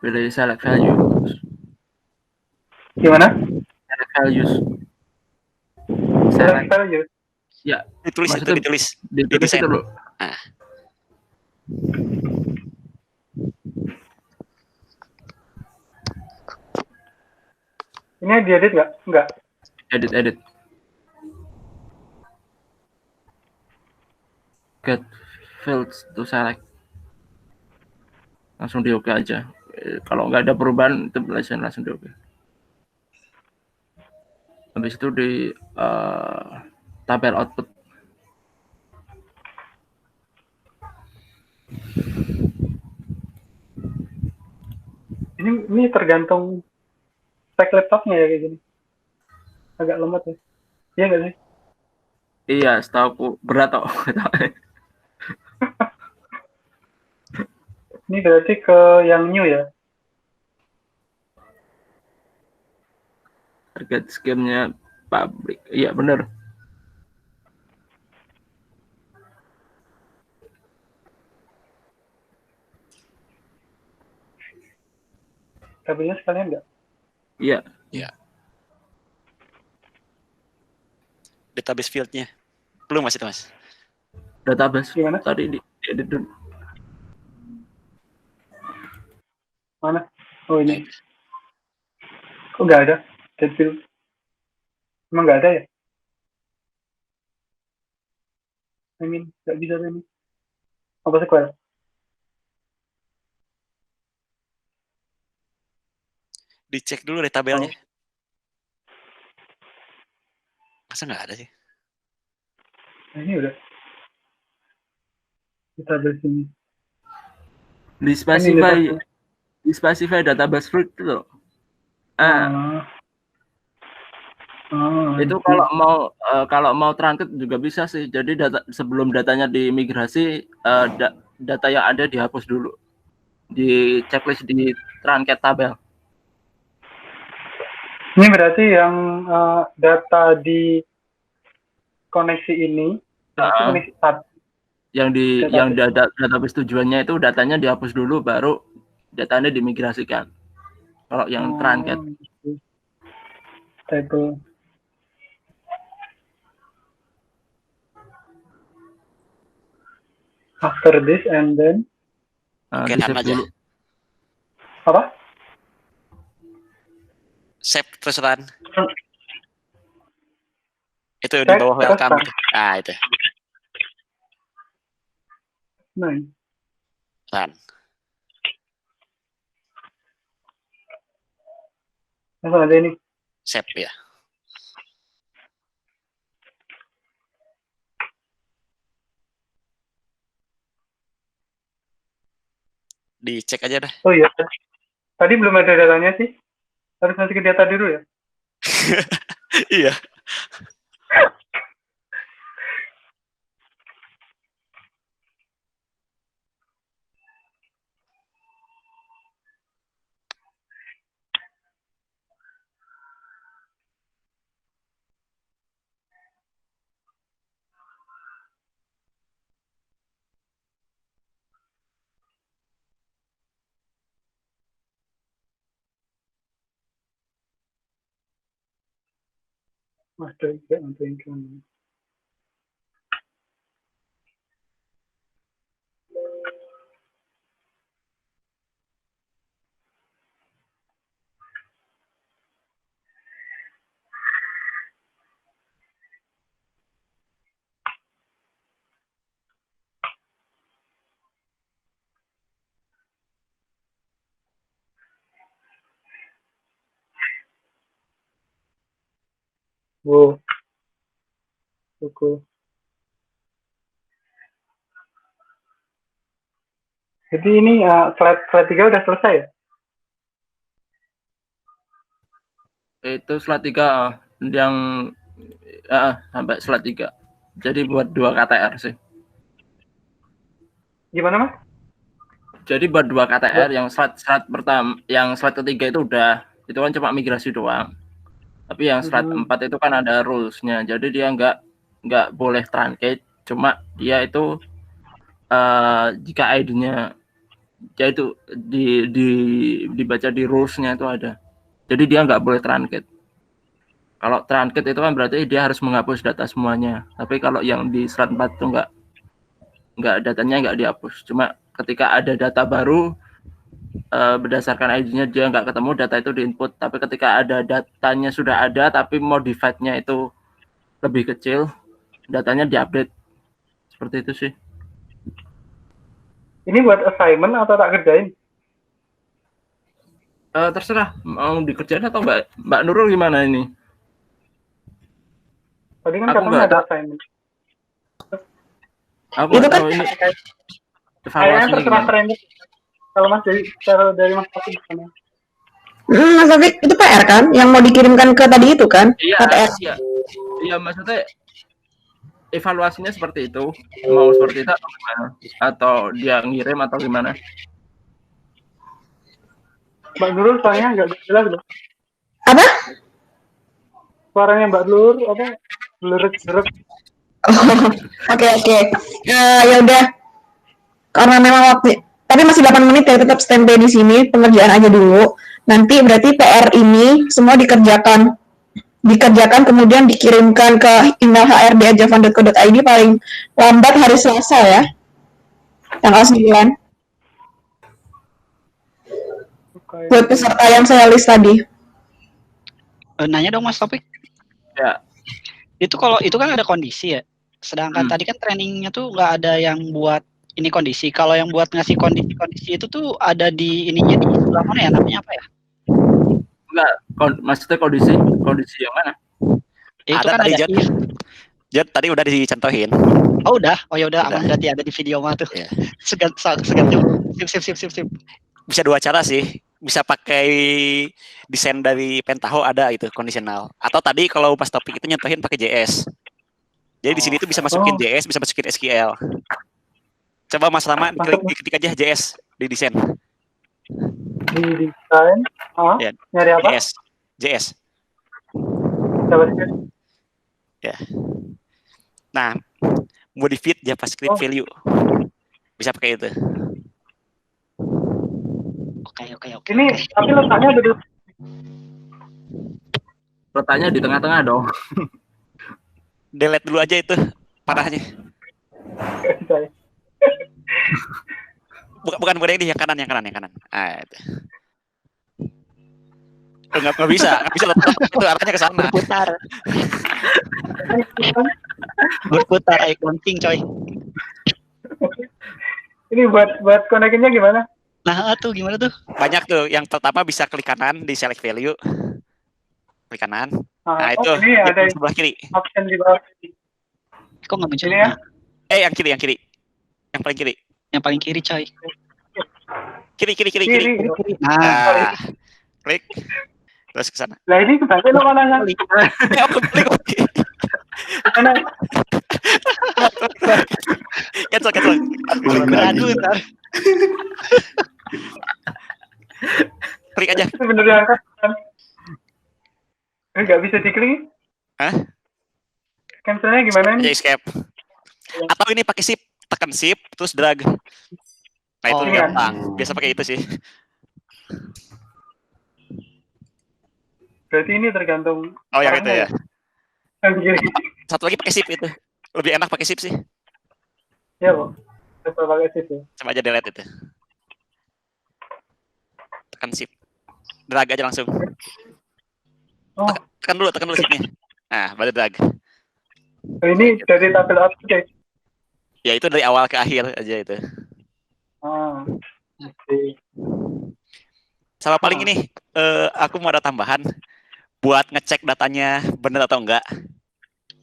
Pilih select values. Gimana? Select values. Select values. Ya, Ditulis itu, ditulis. Ditulis itu loh. Nah. Ini diedit nggak? Nggak. Edit. Get fields to select. Langsung di oke aja. Kalau nggak ada perubahan itu langsung di oke. Habis itu di tabel output. Ini tergantung spek laptopnya ya kayak gini. Agak lemot ya. Iya nggak sih? Iya, setahu berat kok. Ini berarti ke yang new ya? Target scheme-nya pabrik. Iya, benar. Tabelnya sekalian nggak? Iya. Database field-nya. Belum Mas itu, Mas. Database. Gimana? Tadi di edit dulu. Mana? Oh ini. Kok nggak ada? Get field. Emang nggak ada ya? Nggak bisa ini. Apa SQL? Dicek dulu deh tabelnya. Masa nggak ada sih? Nah, ini udah. Database ini. Di specify database field itu loh. Itu kalau mau trunket juga bisa sih. Jadi sebelum datanya dimigrasi, data yang ada dihapus dulu di checklist di trunket tabel. Ini berarti yang data di koneksi ini, koneksi yang database tujuannya itu datanya dihapus dulu, baru datanya dimigrasikan. Kalau yang trunket. Table. After this and then. Oke, sama aja. Dulu. Apa? Save terus run. Itu di bawah welcome itu. Itu. Run. Langsung ada ini. save ya. Dicek aja dah. Oh iya, tadi belum ada datanya sih. Harus masukin data dulu ya. Iya. Mas juga untuk income. Wow, cukup. Jadi ini slide 3 udah selesai ya? Itu slide 3 yang sampai slide 3. Jadi buat 2 KTR sih. Gimana Mas? Jadi buat 2 KTR yang slide pertama, yang slide ketiga itu udah, itu kan cuma migrasi doang. Tapi yang slide 4 itu kan ada rules-nya. Jadi dia nggak boleh truncate, cuma dia itu jika ID-nya yaitu dibaca di rules-nya itu ada. Jadi dia nggak boleh truncate. Kalau truncate itu kan berarti dia harus menghapus data semuanya. Tapi kalau yang di slide 4 itu nggak datanya nggak dihapus. Cuma ketika ada data baru berdasarkan ID-nya dia nggak ketemu, data itu diinput. Tapi ketika ada datanya sudah ada tapi modified-nya itu lebih kecil, datanya diupdate. Seperti itu sih. Ini buat assignment atau tak kerjain? Terserah mau dikerjain atau Mbak Nurul gimana ini? Tadi kan Aku katanya nggak ada tahu. assignment. Aku Itu nggak kan tahu ini Kayaknya evaluasinya terserah gimana. trennya. Kalau Mas dari Mas Taufik gimana? Mas Taufik, itu PR kan? Yang mau dikirimkan ke tadi itu kan? KTR. Iya, maksudnya evaluasinya seperti itu. Mau seperti itu atau gimana? Atau dia ngirim atau gimana? Mbak Nurul soalnya nggak jelas loh. Apa? Suaranya Mbak Nurul apa? Blurek. Oke. Ya udah. Karena memang waktu, tapi masih 8 menit ya, tetap standby di sini, pengerjaan aja dulu. Nanti berarti PR ini semua dikerjakan kemudian dikirimkan ke email hrd@javan.co.id paling lambat hari Selasa ya, tanggal 9. Buat peserta yang saya list tadi. Nanya dong Mas Topik. Ya. Itu kalau itu kan ada kondisi ya. Sedangkan tadi kan trainingnya tuh nggak ada yang buat ini kondisi. Kalau yang buat ngasih kondisi itu tuh ada di ininya di sebelah mana ya, namanya apa ya? Enggak, maksudnya kondisi yang mana? Itu Ada kan tadi, ada Jod. Jod tadi udah dicontohin. Oh udah, oh ya udah Udah. aman berarti ada di video mah tuh. Iya. Segan. Sip. Bisa 2 cara sih. Bisa pakai desain dari Pentaho ada itu conditional. Atau tadi kalau pas topik itu nyentuhin pakai JS. Jadi di sini tuh bisa masukin JS, bisa masukin SQL. Coba Mas Rama diketik aja JS di desain. Di desain, Ya, nyari apa? JS. JavaScript. Ya. Nah, modify JavaScript value. Bisa pakai itu. Oke. Ini tapi letaknya ada di Letaknya di tengah-tengah dong. Delete dulu aja itu panahnya. Bukan ini yang kanan. Ah, itu. Nggak bisa itu arahnya ke sana. Berputar kayak gunting coy. Ini buat konekinya gimana? Nah tuh gimana tuh? Banyak tuh. Yang pertama bisa klik kanan di select value. klik kanan. Nah, Nah, itu ini ada yang sebelah kiri. option di bawah ini. Kok nggak muncul? Ini ya? Nah, Yang kiri. Yang paling kiri. yang paling kiri coy. Kiri. Kiri. Nah, Nah, klik. Terus ke sana. Lah ini kebalik lo mana kan? Klik. Mana? Cancel. aduh ntar. Klik aja. Itu bener diangkat kan? Nggak bisa diklik. Hah? Cancelnya gimana Aja nih? escape. Atau ini pakai shift, tekan shift terus drag. Nah, itu Oh. gampang. Biasa pakai itu sih. Berarti ini tergantung. Oh, yang itu ya. Yang kiri. Satu lagi pakai shift itu. Lebih enak pakai shift sih. Ya kok. Coba pakai situ. Coba aja delete itu. Tekan shift. Drag aja langsung. Oh, Tekan dulu shiftnya. Nah, baru drag. ini dari tabel output ya? Ya itu dari awal ke akhir aja itu. Ah, oke. Sama paling ini, aku mau ada tambahan buat ngecek datanya bener atau enggak.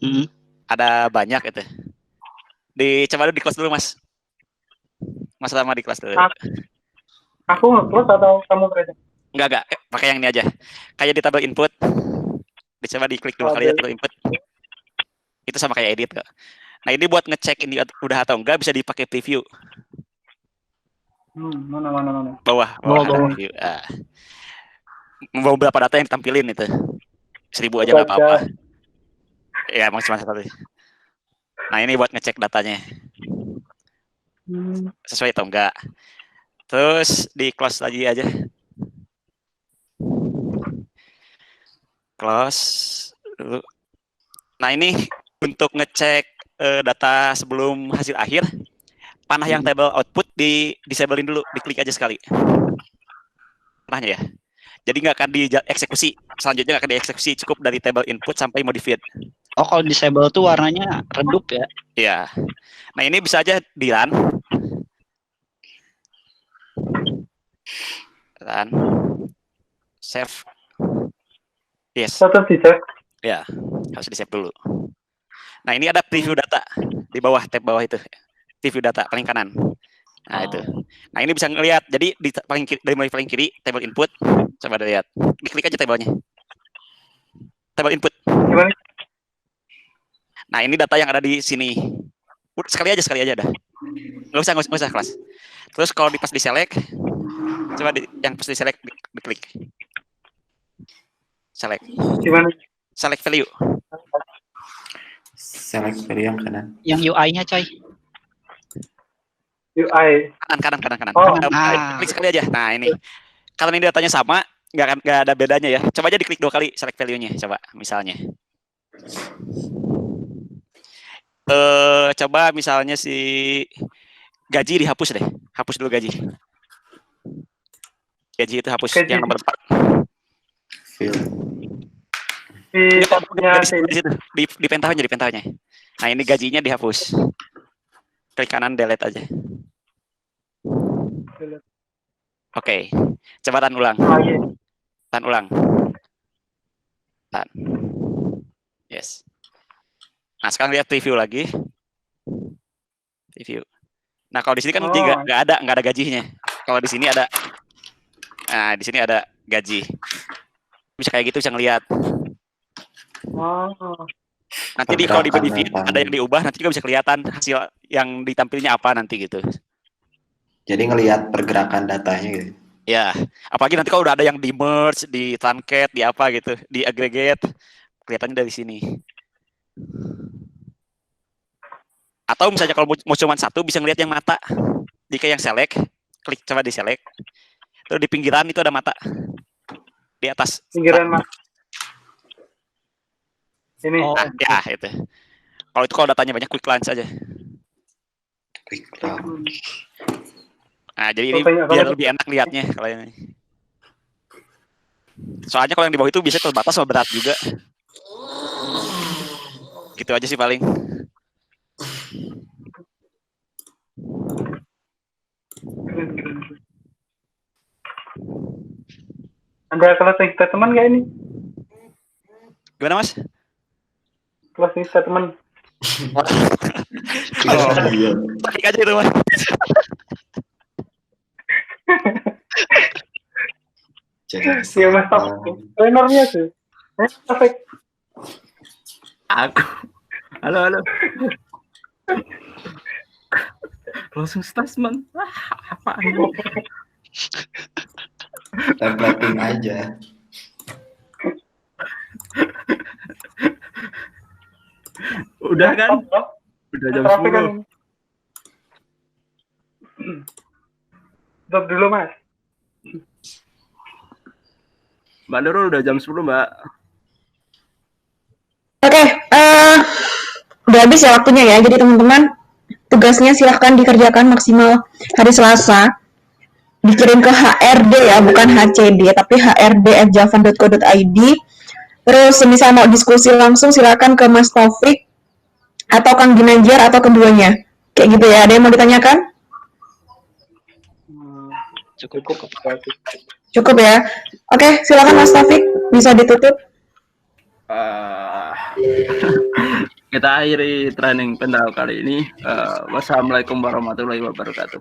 Hmm. Ada banyak itu. Coba dulu di kelas dulu, Mas. Mas Rama di kelas dulu. Aku nge-close atau kamu kerja? Enggak, pakai yang ini aja. Kayak di tabel input. Coba diklik 2 kali ya tabel input. Itu sama kayak edit kok. Nah, ini buat ngecek ini udah atau enggak bisa dipakai preview. Mana. Bawah ada preview. Mau berapa data yang ditampilin itu? 1000 aja nggak apa-apa. Ya, emang cuma satu. Nah, ini buat ngecek datanya. Sesuai atau enggak. Terus di close lagi aja. Close dulu. Nah, ini untuk ngecek data sebelum hasil akhir, panah yang table output disablein dulu, diklik aja sekali. Panahnya ya. Jadi nggak akan dieksekusi. Selanjutnya nggak akan dieksekusi, cukup dari table input sampai modified. Oh, kalau disable tuh warnanya redup ya? Ya. Nah, ini bisa aja di run. Run. Save. Yes. Tetap di save. Ya, harus di save dulu. Nah, ini ada preview data di bawah, tab bawah itu. Preview data paling kanan. Nah, itu. Nah, ini bisa ngelihat. Jadi di paling kiri, dari paling kiri table input. Coba lihat. Diklik aja tabelnya. Table input. Gimana? Nah, ini data yang ada di sini. Sekali aja dah. Nggak usah kelas. Terus kalau pas di select, coba yang pas di select diklik. Select. Gimana? Select value. Select value yang kanan. Yang UI-nya coy. UI. Kanan. Oh, Klik sekali aja. Nah, ini. Karena ini datanya sama, nggak ada bedanya ya. Coba aja diklik 2 kali select value-nya. Coba, misalnya. Coba misalnya si gaji dihapus deh. Hapus dulu gaji. Gaji itu hapus Gaji. yang nomor 4. Fill. Di tabnya Di pentahnya. Nah, ini gajinya dihapus. Klik kanan delete aja. Oke. Coba run ulang. lagi. Run ulang. Run. Yes. Nah, sekarang lihat preview lagi. Preview. Nah, kalau di sini kan nggak ada gajinya. Kalau di sini ada. Nah, di sini ada gaji. Bisa kayak gitu, bisa ngelihat. Nanti kalau di benefit ada yang diubah, nanti juga bisa kelihatan hasil yang ditampilnya apa nanti gitu. Jadi ngelihat pergerakan datanya gitu. Ya, apalagi nanti kalau udah ada yang di merge, di truncat, di apa gitu, di aggregate, kelihatannya dari sini. Atau misalnya kalau mau cuma satu, bisa ngelihat yang mata. Jika yang select, klik coba di select. Terus di pinggiran itu ada mata. Di atas. Pinggiran mas. Ini. Nah, ya itu. Kalau datanya banyak, quick launch aja. Quick launch. Nah, jadi ini biar lebih enak lihatnya kalau ini. Soalnya kalau yang di bawah itu biasanya terbatas sama berat juga. Gitu aja sih paling. Ada kelas kita teman nggak ini? Gimana Mas? Closing statement. Iya. Topik aja itu Mas. Iya Mas Taufik. Trainernya sih. Mas Taufik. Aku. Halo. Closing statement. Apa ini? Templating aja. Udah kan? Udah jam Traffic kan 10. ini. Stop dulu Mas. Mbak Nurul udah jam 10, Mbak. Oke, udah habis ya waktunya ya. Jadi teman-teman, tugasnya silahkan dikerjakan maksimal hari Selasa. Dikirim ke HRD ya, bukan HCD, tapi hrd@javan.co.id. Terus misal mau diskusi langsung silakan ke Mas Taufik atau Kang Ginanjar atau keduanya. Kayak gitu ya. Ada yang mau ditanyakan? Cukup. Cukup ya. Oke, silakan Mas Taufik, bisa ditutup. Kita akhiri training pendahu kali ini. Wassalamualaikum warahmatullahi wabarakatuh.